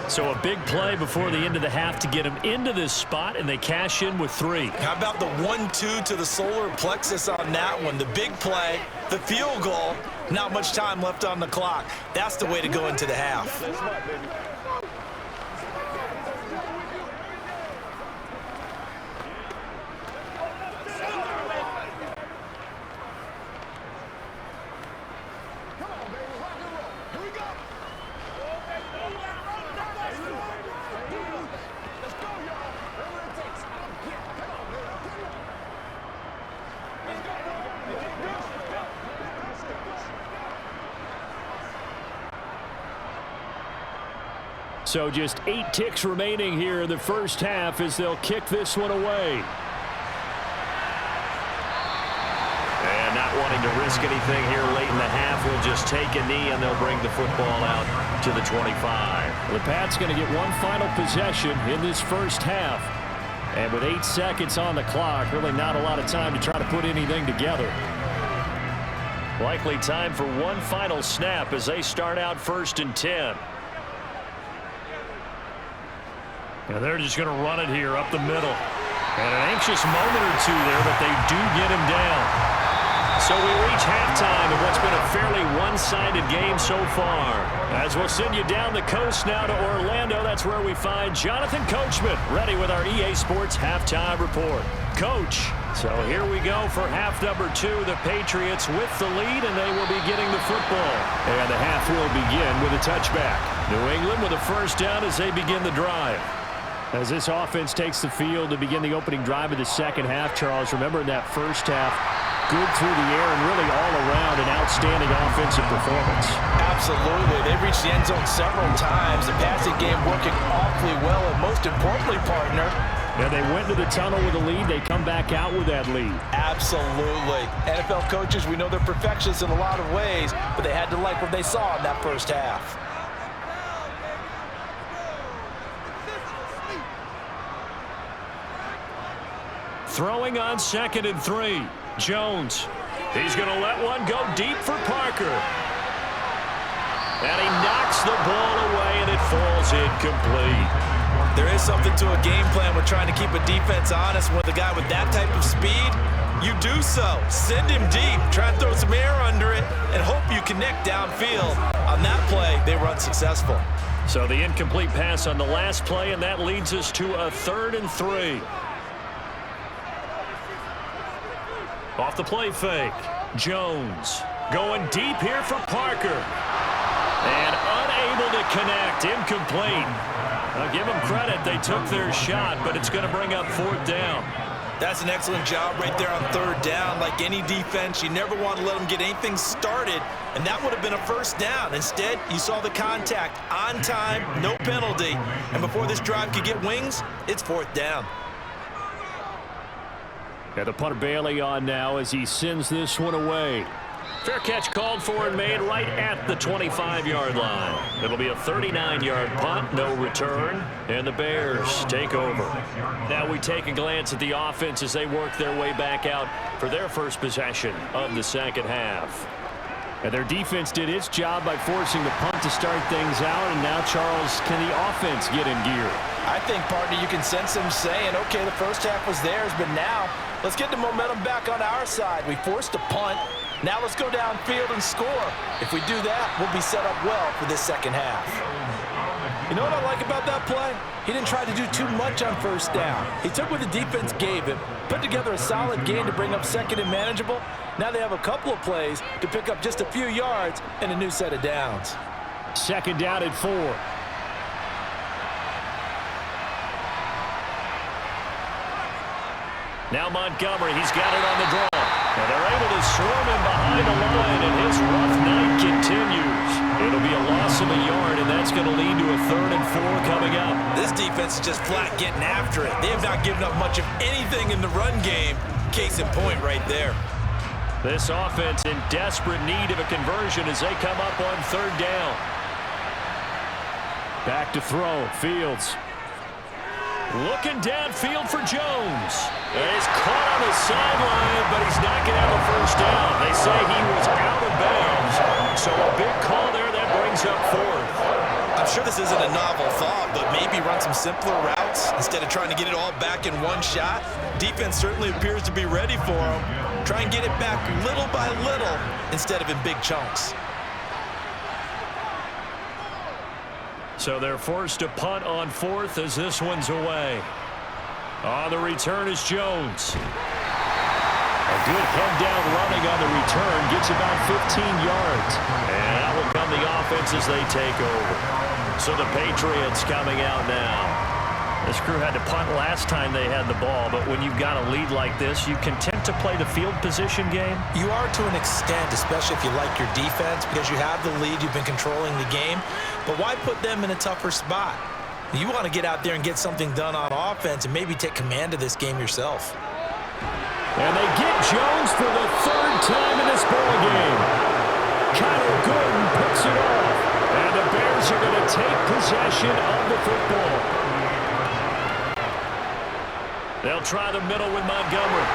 So a big play before the end of the half to get him into this spot, and they cash in with 3. How about the 1-2 to the solar plexus on that one? The big play, the field goal, not much time left on the clock. That's the way to go into the half. So just 8 ticks remaining here in the first half as they'll kick this one away. And not wanting to risk anything here late in the half, we'll just take a knee and they'll bring the football out to the 25. The Pats going to get one final possession in this first half. And with 8 seconds on the clock, really not a lot of time to try to put anything together. Likely time for one final snap as they start out 1st and 10. And they're just going to run it here up the middle. And an anxious moment or two there, but they do get him down. So we reach halftime of what's been a fairly one-sided game so far. As we'll send you down the coast now to Orlando, that's where we find Jonathan Coachman, ready with our EA Sports Halftime Report. Coach, so here we go for half number 2. The Patriots with the lead, and they will be getting the football. And the half will begin with a touchback. New England with a first down as they begin the drive. As this offense takes the field to begin the opening drive of the second half, Charles, remember in that first half, good through the air and really all around an outstanding offensive performance. Absolutely. They reached the end zone several times. The passing game working awfully well, and most importantly, partner, and they went to the tunnel with a lead. They come back out with that lead. Absolutely. NFL coaches, we know they're perfectionists in a lot of ways, but they had to like what they saw in that first half. Throwing on 2nd and 3. Jones. He's going to let one go deep for Parker. And he knocks the ball away, and it falls incomplete. There is something to a game plan with trying to keep a defense honest. With a guy with that type of speed, you do so. Send him deep. Try and throw some air under it and hope you connect downfield. On that play, they were unsuccessful. So the incomplete pass on the last play, and that leads us to a 3rd and 3. Off the play fake. Jones going deep here for Parker. And unable to connect. Incomplete. I'll give them credit. They took their shot, but it's going to bring up 4th down. That's an excellent job right there on third down. Like any defense, you never want to let them get anything started, and that would have been a first down. Instead, you saw the contact on time, no penalty, and before this drive could get wings, it's fourth down. And the punter Bailey on now as he sends this one away. Fair catch called for and made right at the 25-yard line. It'll be a 39-yard punt, no return, and the Bears take over. Now we take a glance at the offense as they work their way back out for their first possession of the second half. And their defense did its job by forcing the punt to start things out, and now, Charles, can the offense get in gear? I think, partner, you can sense them saying, okay, the first half was theirs, but now let's get the momentum back on our side. We forced a punt. Now let's go downfield and score. If we do that, we'll be set up well for this second half. You know what I like about that play? He didn't try to do too much on first down. He took what the defense gave him, put together a solid game to bring up second and manageable. Now they have a couple of plays to pick up just a few yards and a new set of downs. Second down at 4. Now Montgomery, he's got it on the draw. And they're able to swarm him behind the line, and his rough night continues. It'll be a loss of a yard, and that's going to lead to a 3rd and 4 coming up. This defense is just flat getting after it. They have not given up much of anything in the run game. Case in point right there. This offense in desperate need of a conversion as they come up on 3rd down. Back to throw. Fields. Looking downfield for Jones. And he's caught on the sideline, but he's not going to have a first down. They say he was out of bounds. So a big call there that brings up 4th. I'm sure this isn't a novel thought, but maybe run some simpler routes instead of trying to get it all back in one shot. Defense certainly appears to be ready for him. Try and get it back little by little instead of in big chunks. So they're forced to punt on 4th as this one's away. On the return is Jones. A good head-down running on the return. Gets about 15 yards. And that will come the offense as they take over. So the Patriots coming out now. This crew had to punt last time they had the ball, but when you've got a lead like this, you content to play the field position game? You are to an extent, especially if you like your defense, because you have the lead, you've been controlling the game. But why put them in a tougher spot? You want to get out there and get something done on offense and maybe take command of this game yourself. And they get Jones for the 3rd time in this ball game. Kyler Gordon picks it off. And the Bears are going to take possession of the football. They'll try the middle with Montgomery.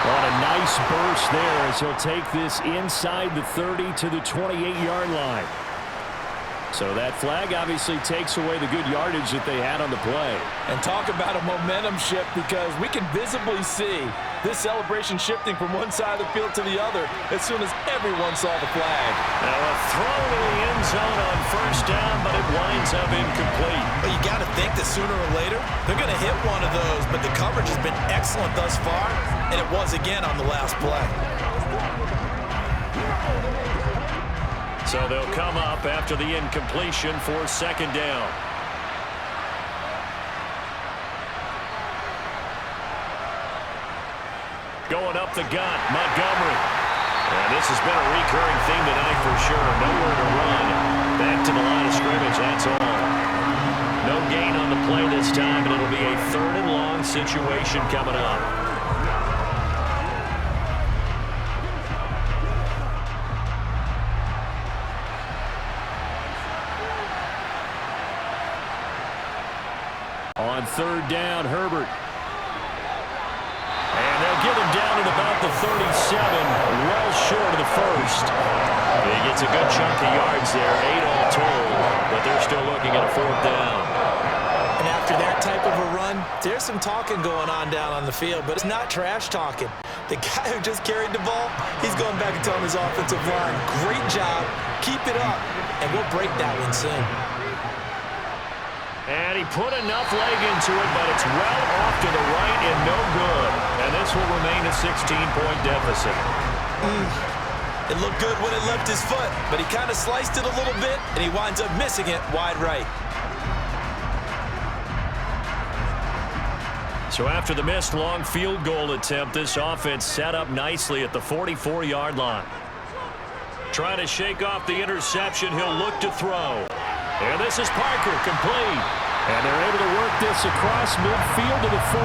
On a nice burst there as he'll take this inside the 30 to the 28-yard line. So that flag obviously takes away the good yardage that they had on the play. And talk about a momentum shift, because we can visibly see this celebration shifting from one side of the field to the other as soon as everyone saw the flag. Now a throw to the end zone on first down, but it winds up incomplete. But you got to think that sooner or later they're going to hit one of those, but the coverage has been excellent thus far, and it was again on the last play. So they'll come up after the incompletion for 2nd down. Going up the gut, Montgomery. And this has been a recurring theme tonight for sure. Nowhere to run. Back to the line of scrimmage, that's all. No gain on the play this time, and it'll be a 3rd and long situation coming up. On 3rd down, Herbert. And they'll get him down at about the 37, well short of the 1st. He gets a good chunk of yards there, 8 all told, but they're still looking at a 4th down. And after that type of a run, there's some talking going on down on the field, but it's not trash talking. The guy who just carried the ball, he's going back and telling his offensive line, great job, keep it up, and we'll break that one soon. And he put enough leg into it, but it's well off to the right and no good. And this will remain a 16-point deficit. It looked good when it left his foot, but he kind of sliced it a little bit, and he winds up missing it wide right. So after the missed long field goal attempt, this offense set up nicely at the 44-yard line. Trying to shake off the interception. He'll look to throw. And this is Parker, complete. And they're able to work this across midfield to the 48.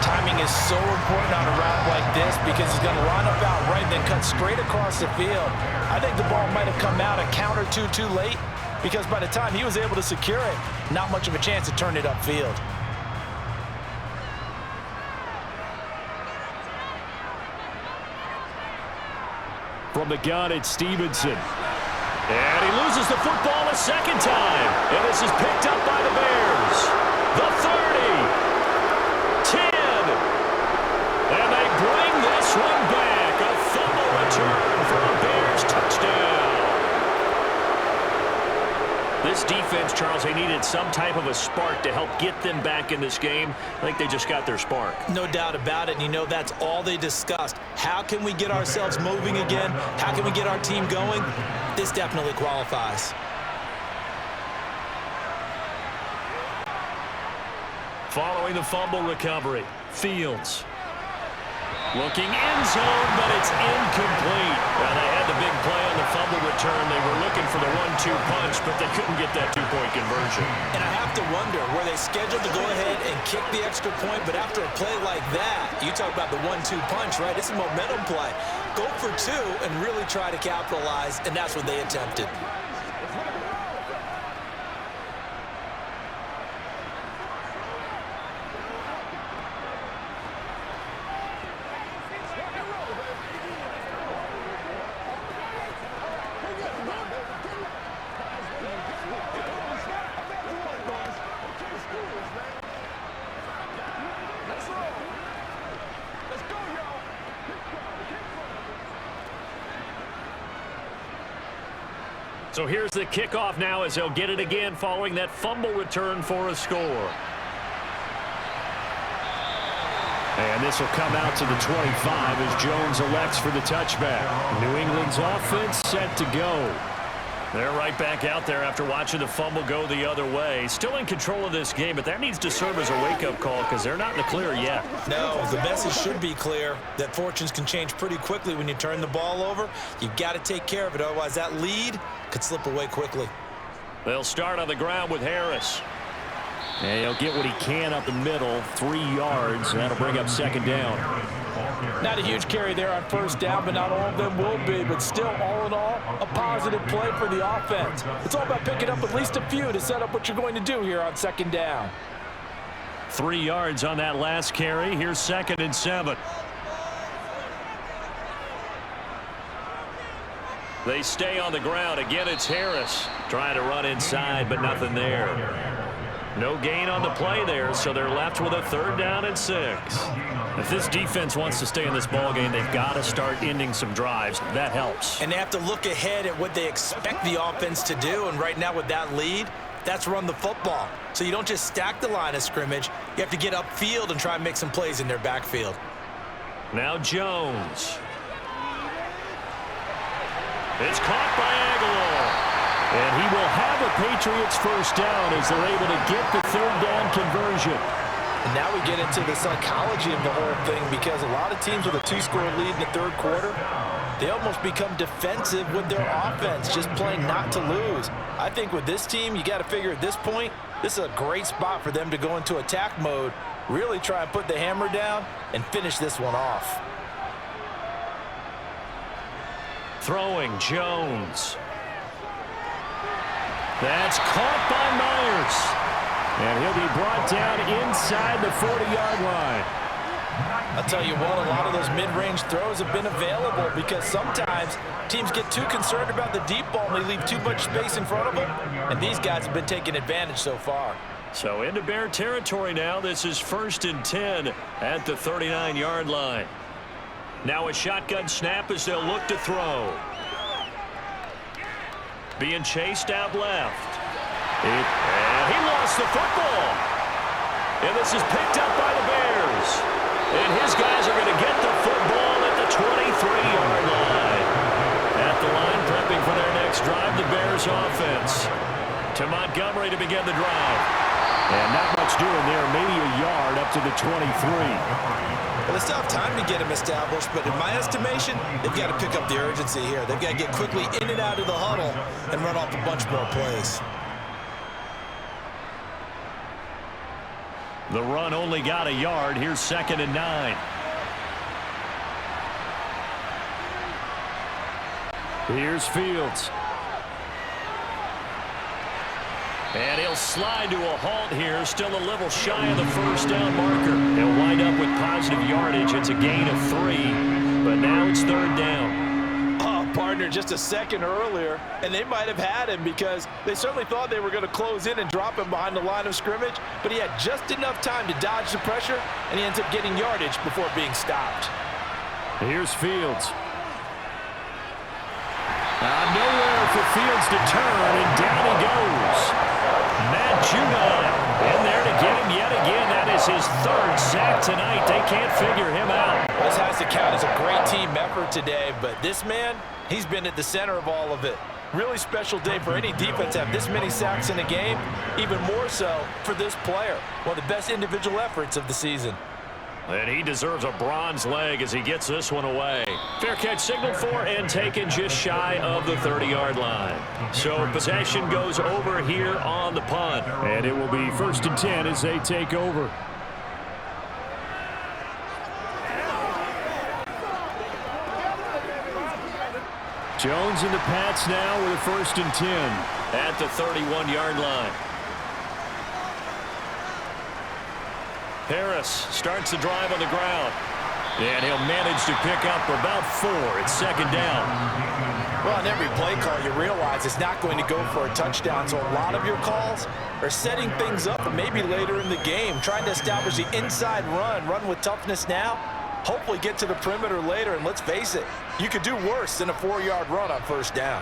Timing is so important on a route like this because he's going to line up out right and then cut straight across the field. I think the ball might have come out a count or two too late because by the time he was able to secure it, not much of a chance to turn it upfield. From the gun, it's Stevenson. And he loses the football a second time. And this is picked up by the Bears. The 30. 10. And they bring this one back. A fumble return for a Bears touchdown. This defense, Charles, they needed some type of a spark to help get them back in this game. I think they just got their spark. No doubt about it. And you know that's all they discussed. How can we get ourselves moving again? How can we get our team going? This definitely qualifies. Following the fumble recovery, Fields. Looking end zone, but it's incomplete. Now, they had the big play on the fumble return. They were looking for the 1-2 punch, but they couldn't get that two-point conversion. And I have to wonder, were they scheduled to go ahead and kick the extra point, but after a play like that, you talk about the 1-2 punch, right? It's a momentum play. Go for two and really try to capitalize, and that's what they attempted. So here's the kickoff now as they'll get it again following that fumble return for a score. And this will come out to the 25 as Jones elects for the touchback. New England's offense set to go. They're right back out there after watching the fumble go the other way. Still in control of this game, but that needs to serve as a wake-up call because they're not in the clear yet. No, the message should be clear that fortunes can change pretty quickly when you turn the ball over. You've got to take care of it, otherwise that lead could slip away quickly. They'll start on the ground with Harris. And he'll get what he can up the middle, 3 yards, and that'll bring up second down. Not a huge carry there on first down, but not all of them will be. But still, all in all, a positive play for the offense. It's all about picking up at least a few to set up what you're going to do here on second down. 3 yards on that last carry. Here's 2nd and 7. They stay on the ground. Again, it's Harris trying to run inside, but nothing there. No gain on the play there, so they're left with a 3rd down and 6. If this defense wants to stay in this ballgame, they've got to start ending some drives. That helps. And they have to look ahead at what they expect the offense to do. And right now with that lead, that's run the football. So you don't just stack the line of scrimmage. You have to get upfield and try and make some plays in their backfield. Now Jones. It's caught by Aguilar. And he will have a Patriots first down as they're able to get the 3rd down conversion. And now we get into the psychology of the whole thing because a lot of teams with a 2-score lead in the 3rd quarter, they almost become defensive with their offense, just playing not to lose. I think with this team, you got to figure at this point, this is a great spot for them to go into attack mode, really try and put the hammer down and finish this one off. Throwing Jones. That's caught by Myers. And he'll be brought down inside the 40-yard line. I'll tell you what, a lot of those mid-range throws have been available because sometimes teams get too concerned about the deep ball and they leave too much space in front of them. And these guys have been taking advantage so far. So into Bear territory now. This is 1st and 10 at the 39-yard line. Now a shotgun snap as they'll look to throw. Being chased out left. And he lost the football. And this is picked up by the Bears. And his guys are going to get the football at the 23-yard line. At the line, prepping for their next drive, the Bears offense. To Montgomery to begin the drive. And not much doing there. Maybe a yard up to the 23. Well, they still have time to get him established, but in my estimation, they've got to pick up the urgency here. They've got to get quickly in and out of the huddle and run off a bunch more plays. The run only got a yard. Here's 2nd and 9. Here's Fields. And he'll slide to a halt here. Still a little shy of the first down marker. He'll wind up with positive yardage. It's a gain of 3, but now it's 3rd down. Oh, partner, just a second earlier, and they might have had him because they certainly thought they were going to close in and drop him behind the line of scrimmage, but he had just enough time to dodge the pressure, and he ends up getting yardage before being stopped. Here's Fields. Nowhere for Fields to turn, and down he goes. Matt Judon in there to get him yet again. That is his 3rd sack tonight. They can't figure him out. This has to count as a great team effort today, but this man, he's been at the center of all of it. Really special day for any defense to have this many sacks in a game, even more so for this player. One of the best individual efforts of the season. And he deserves a bronze leg as he gets this one away. Fair catch signaled for and taken just shy of the 30-yard line. So possession goes over here on the punt. And it will be 1st and 10 as they take over. Jones and the Pats now with a 1st and 10. At the 31-yard line. Harris starts the drive on the ground. And he'll manage to pick up about 4. It's 2nd down. Well, on every play call, you realize it's not going to go for a touchdown. So a lot of your calls are setting things up for maybe later in the game, trying to establish the inside run with toughness now, hopefully get to the perimeter later. And let's face it, you could do worse than a 4-yard run on 1st down.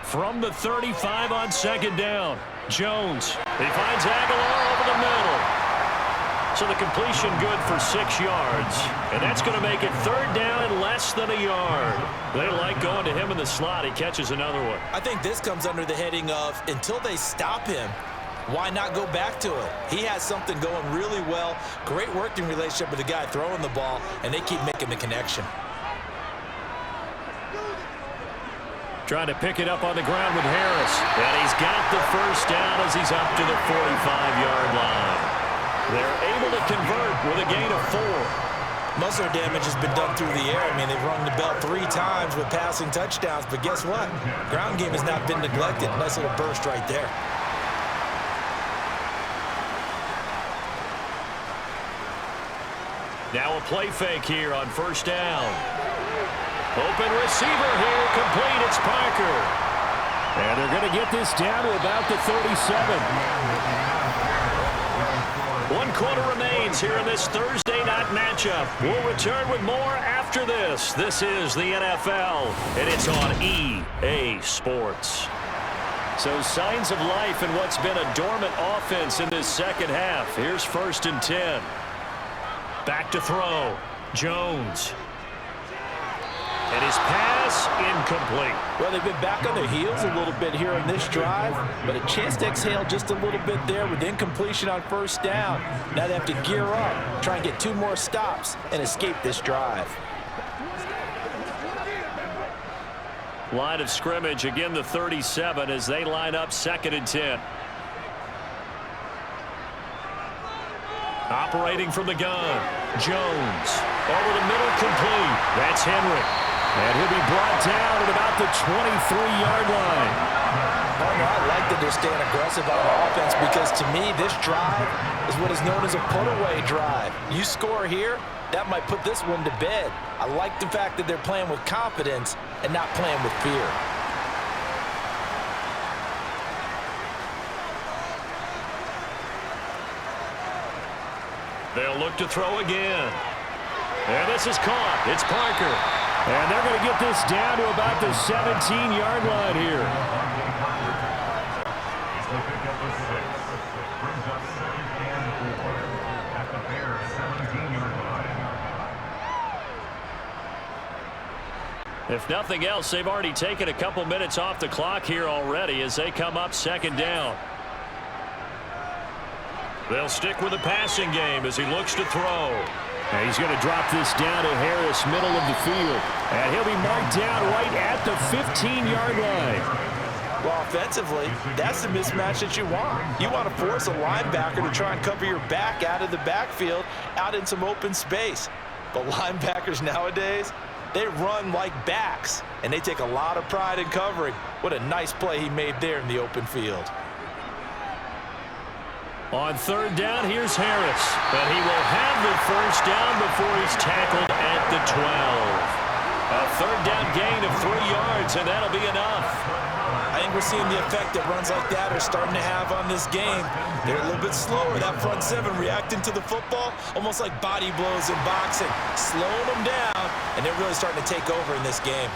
From the 35 on 2nd down. Jones. He finds Aguilar over the middle. So the completion good for 6 yards. And that's going to make it 3rd down and less than a yard. They like going to him in the slot. He catches another one. I think this comes under the heading of until they stop him, why not go back to it? He has something going really well. Great working relationship with the guy throwing the ball, and they keep making the connection. Trying to pick it up on the ground with Harris. And he's got the 1st down as he's up to the 45-yard line. They're able to convert with a gain of 4. Most of their damage has been done through the air. I mean, they've rung the bell 3 times with passing touchdowns, but guess what? Ground game has not been neglected. Nice little burst right there. Now a play fake here on 1st down. Open receiver here, complete, it's Parker. And they're going to get this down to about the 37. 1 quarter remains here in this Thursday night matchup. We'll return with more after this. This is the NFL, and it's on EA Sports. So signs of life in what's been a dormant offense in this 2nd half. Here's 1st and 10. Back to throw. Jones. And his pass incomplete. Well, they've been back on their heels a little bit here on this drive, but a chance to exhale just a little bit there with incompletion on 1st down. Now they have to gear up, try and get 2 more stops and escape this drive. Line of scrimmage, again the 37 as they line up 2nd and 10. Operating from the gun. Jones. Over the middle, complete. That's Henry. And he'll be brought down at about the 23-yard line. I like that they're staying aggressive on offense because to me this drive is what is known as a put-away drive. You score here, that might put this one to bed. I like the fact that they're playing with confidence and not playing with fear. They'll look to throw again. And this is caught. It's Parker. And they're going to get this down to about the 17-yard line here. If nothing else, they've already taken a couple minutes off the clock here already as they come up second down. They'll stick with the passing game as he looks to throw. And he's going to drop this down to Harris, middle of the field. And he'll be marked down right at the 15-yard line. Well, offensively, that's the mismatch that you want. You want to force a linebacker to try and cover your back out of the backfield, out in some open space. But linebackers nowadays, they run like backs, and they take a lot of pride in covering. What a nice play he made there in the open field. On third down, here's Harris. But he will have the first down before he's tackled at the 12. A third down gain of 3 yards, and that'll be enough. I think we're seeing the effect that runs like that are starting to have on this game. They're a little bit slower. That front seven reacting to the football, almost like body blows in boxing, slowing them down, and they're really starting to take over in this game.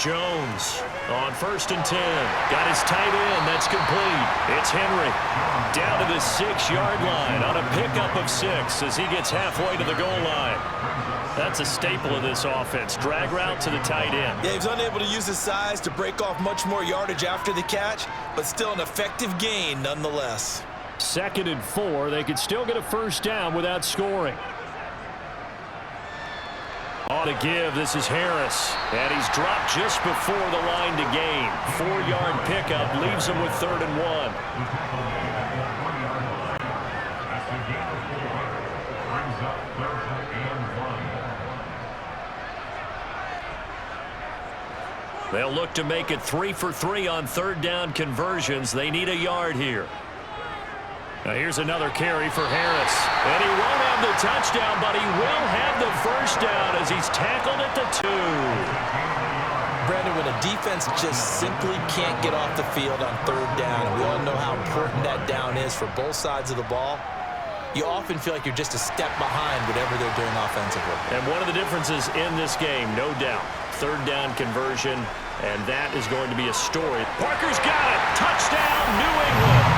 Jones on 1st and 10. Got his tight end. That's complete. It's Henry down to the 6-yard line on a pickup of 6 as he gets halfway to the goal line. That's a staple of this offense. Drag route to the tight end. Yeah, he's unable to use his size to break off much more yardage after the catch, but still an effective gain nonetheless. 2nd and 4. They could still get a first down without scoring. On to give, this is Harris. And he's dropped just before the line to gain. 4-yard pickup leaves him with 3rd and 1. They'll look to make it 3 for 3 on 3rd down conversions. They need a yard here. Now here's another carry for Harris. And he won't have the touchdown, but he will have the first down as he's tackled at the 2. Brandon, when a defense just simply can't get off the field on 3rd down, and we all know how important that down is for both sides of the ball, you often feel like you're just a step behind whatever they're doing offensively. And one of the differences in this game, no doubt, 3rd down conversion, and that is going to be a story. Parker's got it. Touchdown, New England.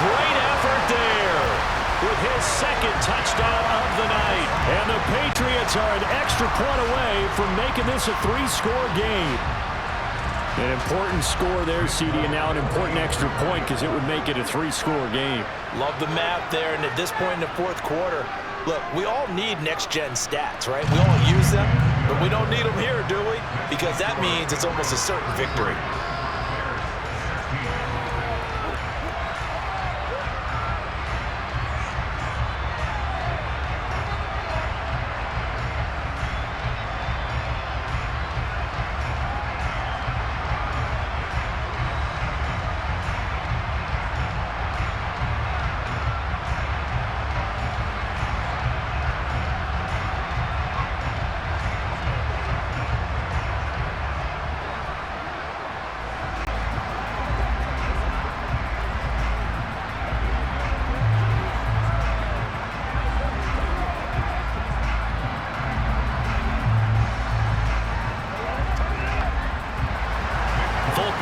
Great effort there with his 2nd touchdown of the night. And the Patriots are an extra point away from making this a 3-score game. An important score there, CD, and now an important extra point because it would make it a 3-score game. Love the math there, and at this point in the 4th quarter, look, we all need next-gen stats, right? We all use them, but we don't need them here, do we? Because that means it's almost a certain victory.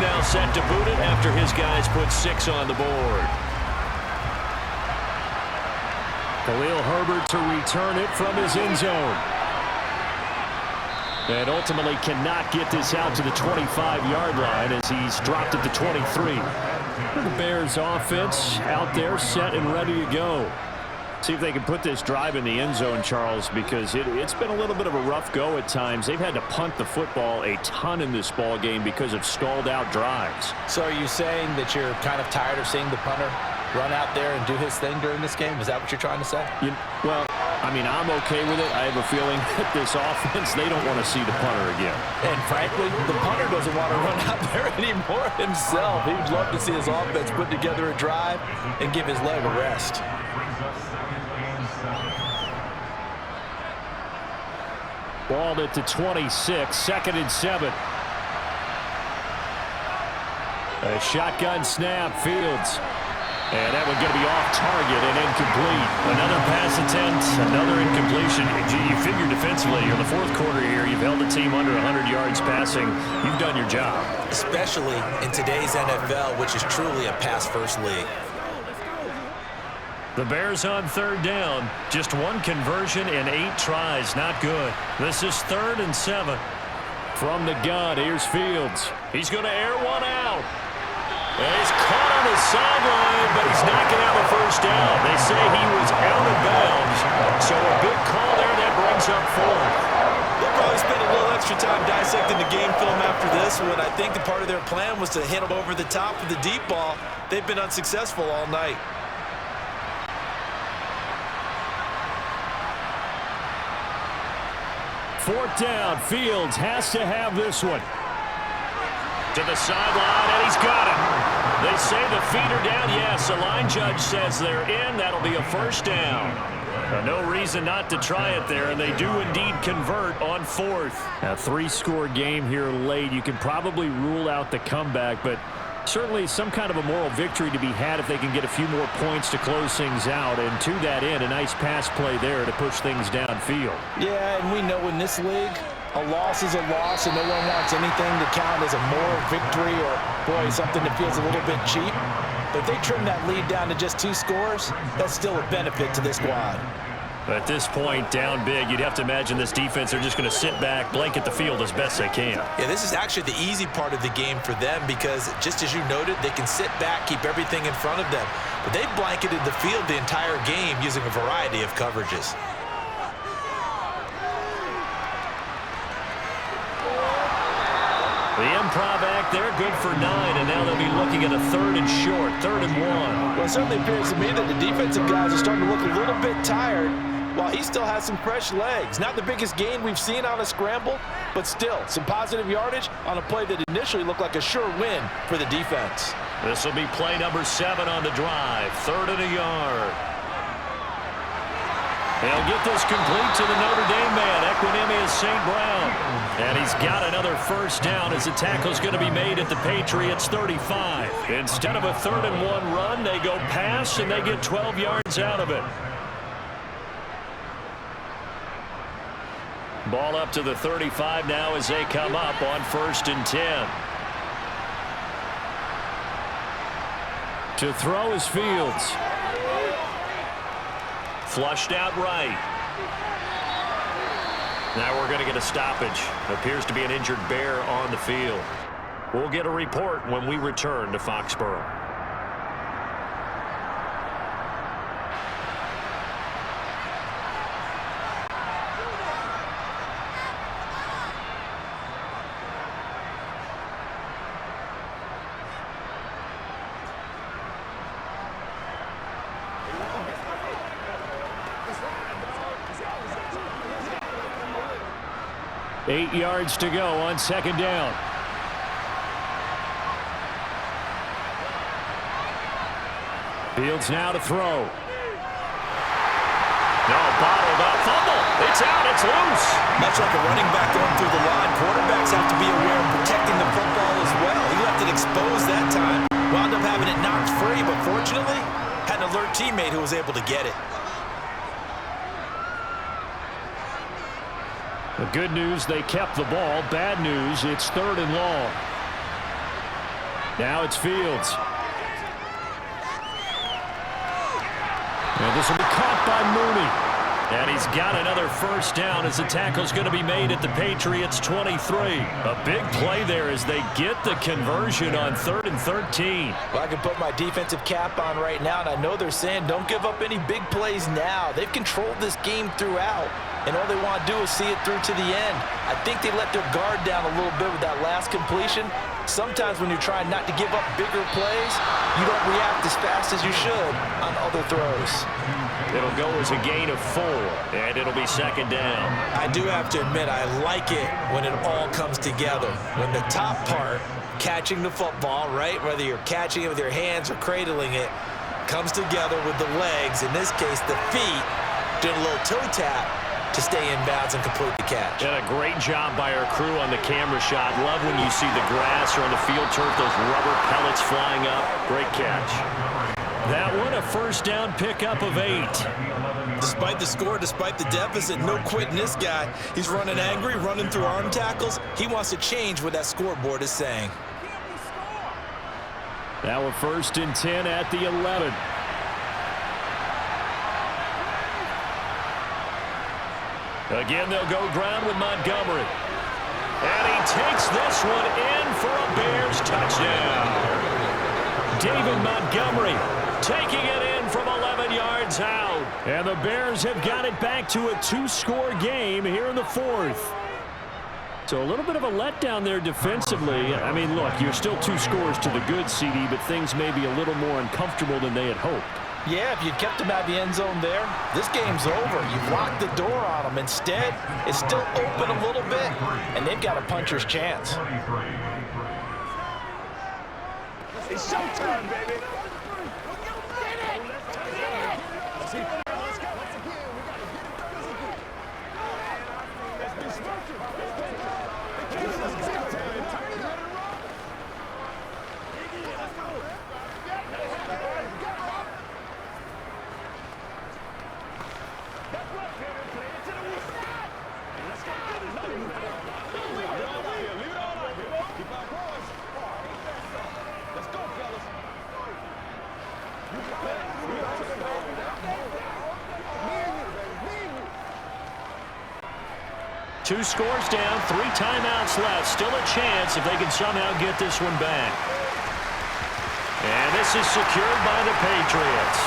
Now set to boot it after his guys put 6 on the board. Khalil Herbert to return it from his end zone. And ultimately cannot get this out to the 25-yard line as he's dropped at the 23. The Bears offense out there set and ready to go. See if they can put this drive in the end zone, Charles, because it's been a little bit of a rough go at times. They've had to punt the football a ton in this ball game because of stalled-out drives. So are you saying that you're kind of tired of seeing the punter run out there and do his thing during this game? Is that what you're trying to say? Well, I mean, I'm okay with it. I have a feeling that this offense, they don't want to see the punter again. And frankly, the punter doesn't want to run out there anymore himself. He would love to see his offense put together a drive and give his leg a rest. Ball at the 26, 2nd and 7. A shotgun snap, Fields. And that one going to be off target and incomplete. Another pass attempt, another incompletion. You figure defensively, you're in the 4th quarter here. You've held the team under 100 yards passing. You've done your job. Especially in today's NFL, which is truly a pass-first league. The Bears on third down. Just one conversion in 8 tries. Not good. This is 3rd and 7. From the gun, here's Fields. He's going to air one out. And he's caught on the sideline, but he's not going to have a first down. They say he was out of bounds. So a big call there that brings up 4th. They'll probably spend a little extra time dissecting the game film after this one. I think the part of their plan was to hit him over the top of the deep ball. They've been unsuccessful all night. 4th down. Fields has to have this one. To the sideline, and he's got it. They say the feet are down. Yes, the line judge says they're in. That'll be a first down. No reason not to try it there, and they do indeed convert on 4th. A 3-score game here late. You can probably rule out the comeback, but certainly some kind of a moral victory to be had if they can get a few more points to close things out. And to that end, a nice pass play there to push things downfield. Yeah, and we know in this league, a loss is a loss, and no one wants anything to count as a moral victory or, boy, something that feels a little bit cheap. But if they trim that lead down to just 2 scores, that's still a benefit to this squad. At this point, down big, you'd have to imagine this defense are just going to sit back, blanket the field as best they can. Yeah, this is actually the easy part of the game for them because, just as you noted, they can sit back, keep everything in front of them. But they've blanketed the field the entire game using a variety of coverages. The improv act there, good for 9, and now they'll be looking at a 3rd and short, 3rd and 1. Well, it certainly appears to me that the defensive guys are starting to look a little bit tired while he still has some fresh legs. Not the biggest gain we've seen on a scramble, but still some positive yardage on a play that initially looked like a sure win for the defense. This will be play number 7 on the drive, 3rd and a yard. They'll get this complete to the Notre Dame man, Equinemius St. Brown. And he's got another first down as the tackle's going to be made at the Patriots 35. Instead of a 3rd and 1 run, they go pass, and they get 12 yards out of it. Ball up to the 35 now as they come up on 1st and 10. To throw is Fields. Flushed out right. Now we're going to get a stoppage. Appears to be an injured bear on the field. We'll get a report when we return to Foxborough. Eight yards to go on 2nd down. Fields now to throw. No, bottled up. Fumble. It's out. It's loose. Much like a running back going through the line, quarterbacks have to be aware of protecting the football as well. He left it exposed that time. Wound up having it knocked free, but fortunately, had an alert teammate who was able to get it. The good news, they kept the ball. Bad news, it's 3rd and long. Now it's Fields. And this will be caught by Mooney. And he's got another first down as the tackle's going to be made at the Patriots 23. A big play there as they get the conversion on 3rd and 13. Well, I can put my defensive cap on right now, and I know they're saying don't give up any big plays now. They've controlled this game throughout, and all they want to do is see it through to the end. I think they let their guard down a little bit with that last completion. Sometimes when you're trying not to give up bigger plays, you don't react as fast as you should on other throws. It'll go as a gain of 4, and it'll be 2nd down. I do have to admit, I like it when it all comes together. When the top part, catching the football, right, whether you're catching it with your hands or cradling it, comes together with the legs, in this case the feet, doing a little toe tap to stay in bounds and complete the catch. And a great job by our crew on the camera shot. Love when you see the grass or on the field turf, those rubber pellets flying up. Great catch. That one, a first down pickup of 8. Despite the score, despite the deficit, no quitting this guy. He's running angry, running through arm tackles. He wants to change what that scoreboard is saying. Now a 1st and 10 at the 11. Again, they'll go ground with Montgomery. And he takes this one in for a Bears touchdown. David Montgomery taking it in from 11 yards out. And the Bears have got it back to a 2-score game here in the fourth. So a little bit of a letdown there defensively. I mean, look, you're still 2 scores to the good, CD, but things may be a little more uncomfortable than they had hoped. Yeah, if you'd kept them at the end zone there, this game's over. You've locked the door on them. Instead, it's still open a little bit, and they've got a puncher's chance. It's showtime, baby. Two scores down, 3 timeouts left. Still a chance if they can somehow get this one back. And this is secured by the Patriots.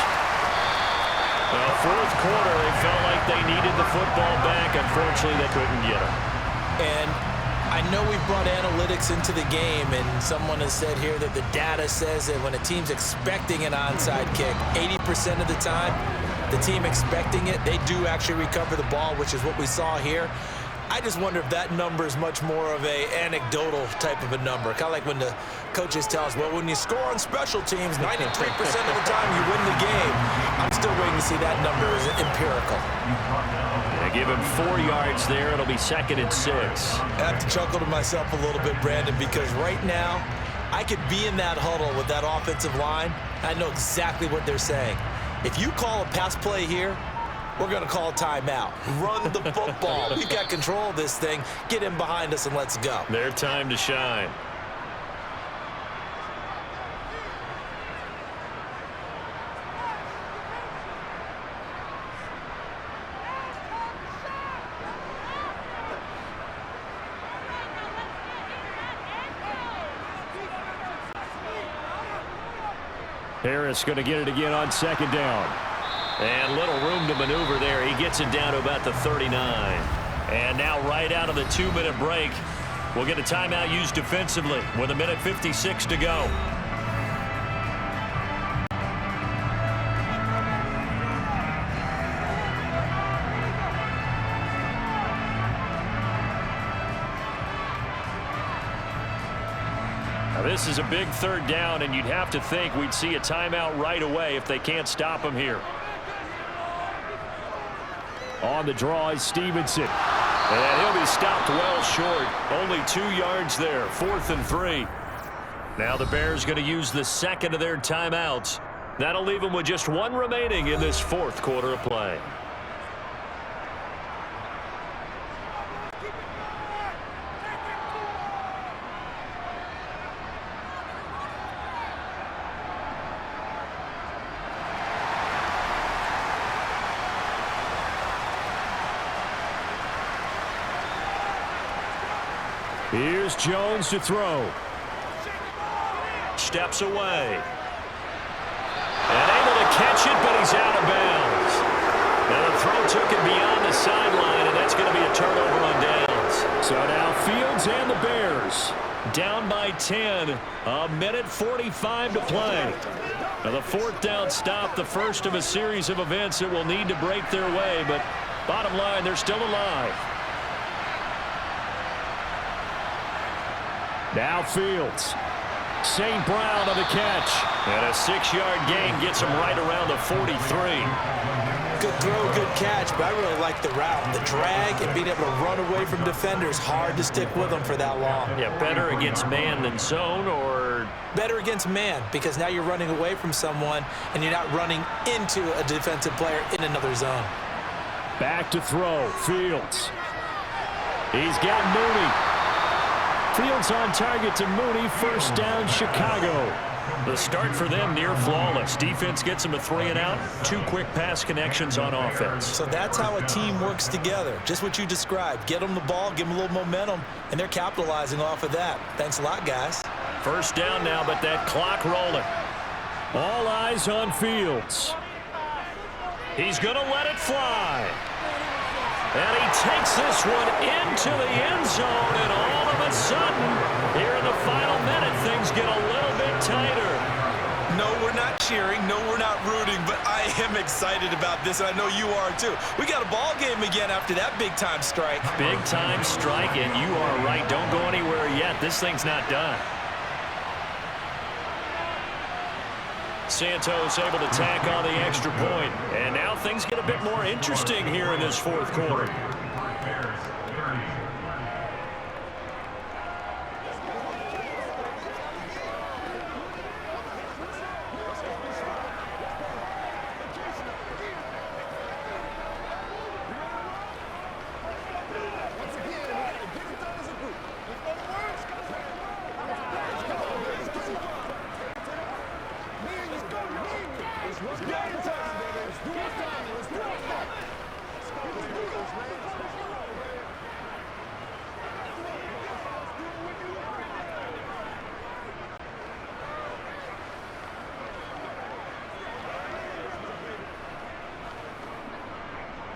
Well, fourth quarter, they felt like they needed the football back. Unfortunately, they couldn't get it. And I know we've brought analytics into the game, and someone has said here that the data says that when a team's expecting an onside kick, 80% of the time, the team expecting it, they do actually recover the ball, which is what we saw here. I just wonder if that number is much more of a anecdotal type of a number. Kind of like when the coaches tell us, well, when you score on special teams, 93% of the time you win the game. I'm still waiting to see that number as empirical. They give him 4 yards there. It'll be 2nd and 6. I have to chuckle to myself a little bit, Brandon, because right now I could be in that huddle with that offensive line. I know exactly what they're saying. If you call a pass play here, we're going to call a timeout. Run the football. We've got control of this thing. Get in behind us and let's go. Their time to shine. Harris going to get it again on 2nd down. And little room to maneuver there. He gets it down to about the 39. And now right out of the 2-minute break, we'll get a timeout used defensively with 1:56 to go. Now this is a big 3rd down, and you'd have to think we'd see a timeout right away if they can't stop him here. On the draw is Stevenson. And he'll be stopped well short. Only 2 yards there. 4th and 3. Now the Bears going to use the 2nd of their timeouts. That'll leave them with just 1 remaining in this 4th quarter of play. Here's Jones to throw. Steps away. And able to catch it, but he's out of bounds. Now the throw took it beyond the sideline, and that's going to be a turnover on downs. So now Fields and the Bears down by 10. 1:45 to play. Now the 4th down stop, the first of a series of events that will need to break their way, but bottom line, they're still alive. Now Fields. St. Brown on the catch. And a 6-yard gain gets him right around the 43. Good throw, good catch, but I really like the route. The drag and being able to run away from defenders, hard to stick with them for that long. Yeah, better against man than zone, or? Better against man, because now you're running away from someone and you're not running into a defensive player in another zone. Back to throw. Fields. He's got Mooney. Fields on target to Mooney. 1st down, Chicago. The start for them near flawless. Defense gets them a 3 and out. 2 quick pass connections on offense. So that's how a team works together. Just what you described. Get them the ball, give them a little momentum, and they're capitalizing off of that. Thanks a lot, guys. First down now, but that clock rolling. All eyes on Fields. He's going to let it fly. And he takes this one into the end zone, and all of a sudden, here in the final minute, things get a little bit tighter. No, we're not cheering. No, we're not rooting, but I am excited about this, and I know you are too. We got a ball game again after that big-time strike. Big-time strike, and you are right. Don't go anywhere yet. This thing's not done. Santos able to tack on the extra point. And now things get a bit more interesting here in this fourth quarter.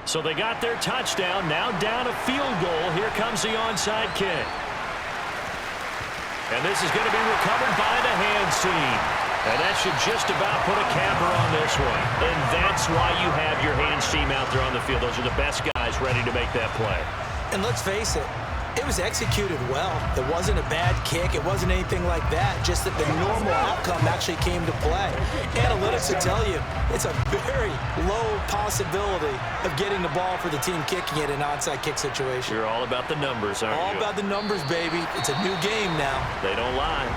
So they got their touchdown, now down a field goal. Here comes the onside kick. And this is going to be recovered by the hands team. And that should just about put a capper on this one. And that's why you have your hands team out there on the field. Those are the best guys ready to make that play. And let's face it, it was executed well. It wasn't a bad kick. It wasn't anything like that. Just that the normal outcome actually came to play. Analytics will tell you it's a very low possibility of getting the ball for the team kicking it in an onside kick situation. You're all about the numbers, aren't you? All about the numbers, baby. It's a new game now. They don't lie.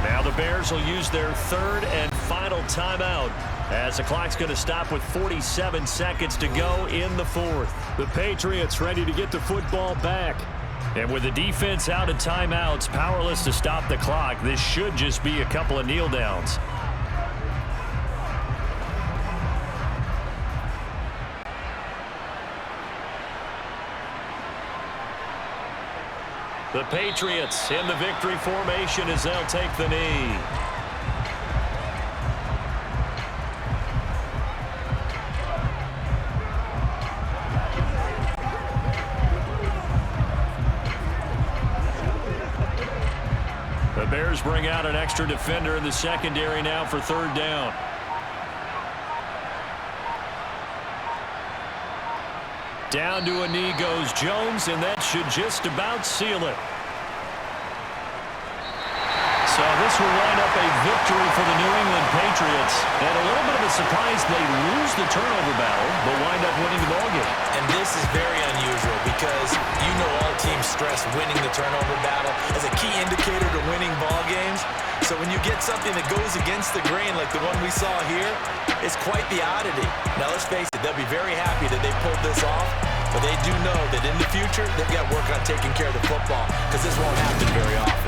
Now the Bears will use their third and final timeout as the clock's going to stop with 47 seconds to go in the fourth. The Patriots ready to get the football back. And with the defense out of timeouts, powerless to stop the clock, this should just be a couple of kneel downs. The Patriots in the victory formation as they'll take the knee. The Bears bring out an extra defender in the secondary now for third down. Down to a knee goes Jones, and that should just about seal it. So this will wind up a victory for the New England Patriots. And a little bit of a surprise, they lose the turnover battle, but wind up winning the ballgame. And this is very unusual because you know all teams stress winning the turnover battle as a key indicator to winning ball games. So when you get something that goes against the grain like the one we saw here, it's quite the oddity. Now let's face it, they'll be very happy that they pulled this off, but they do know that in the future they've got to work on taking care of the football because this won't happen very often.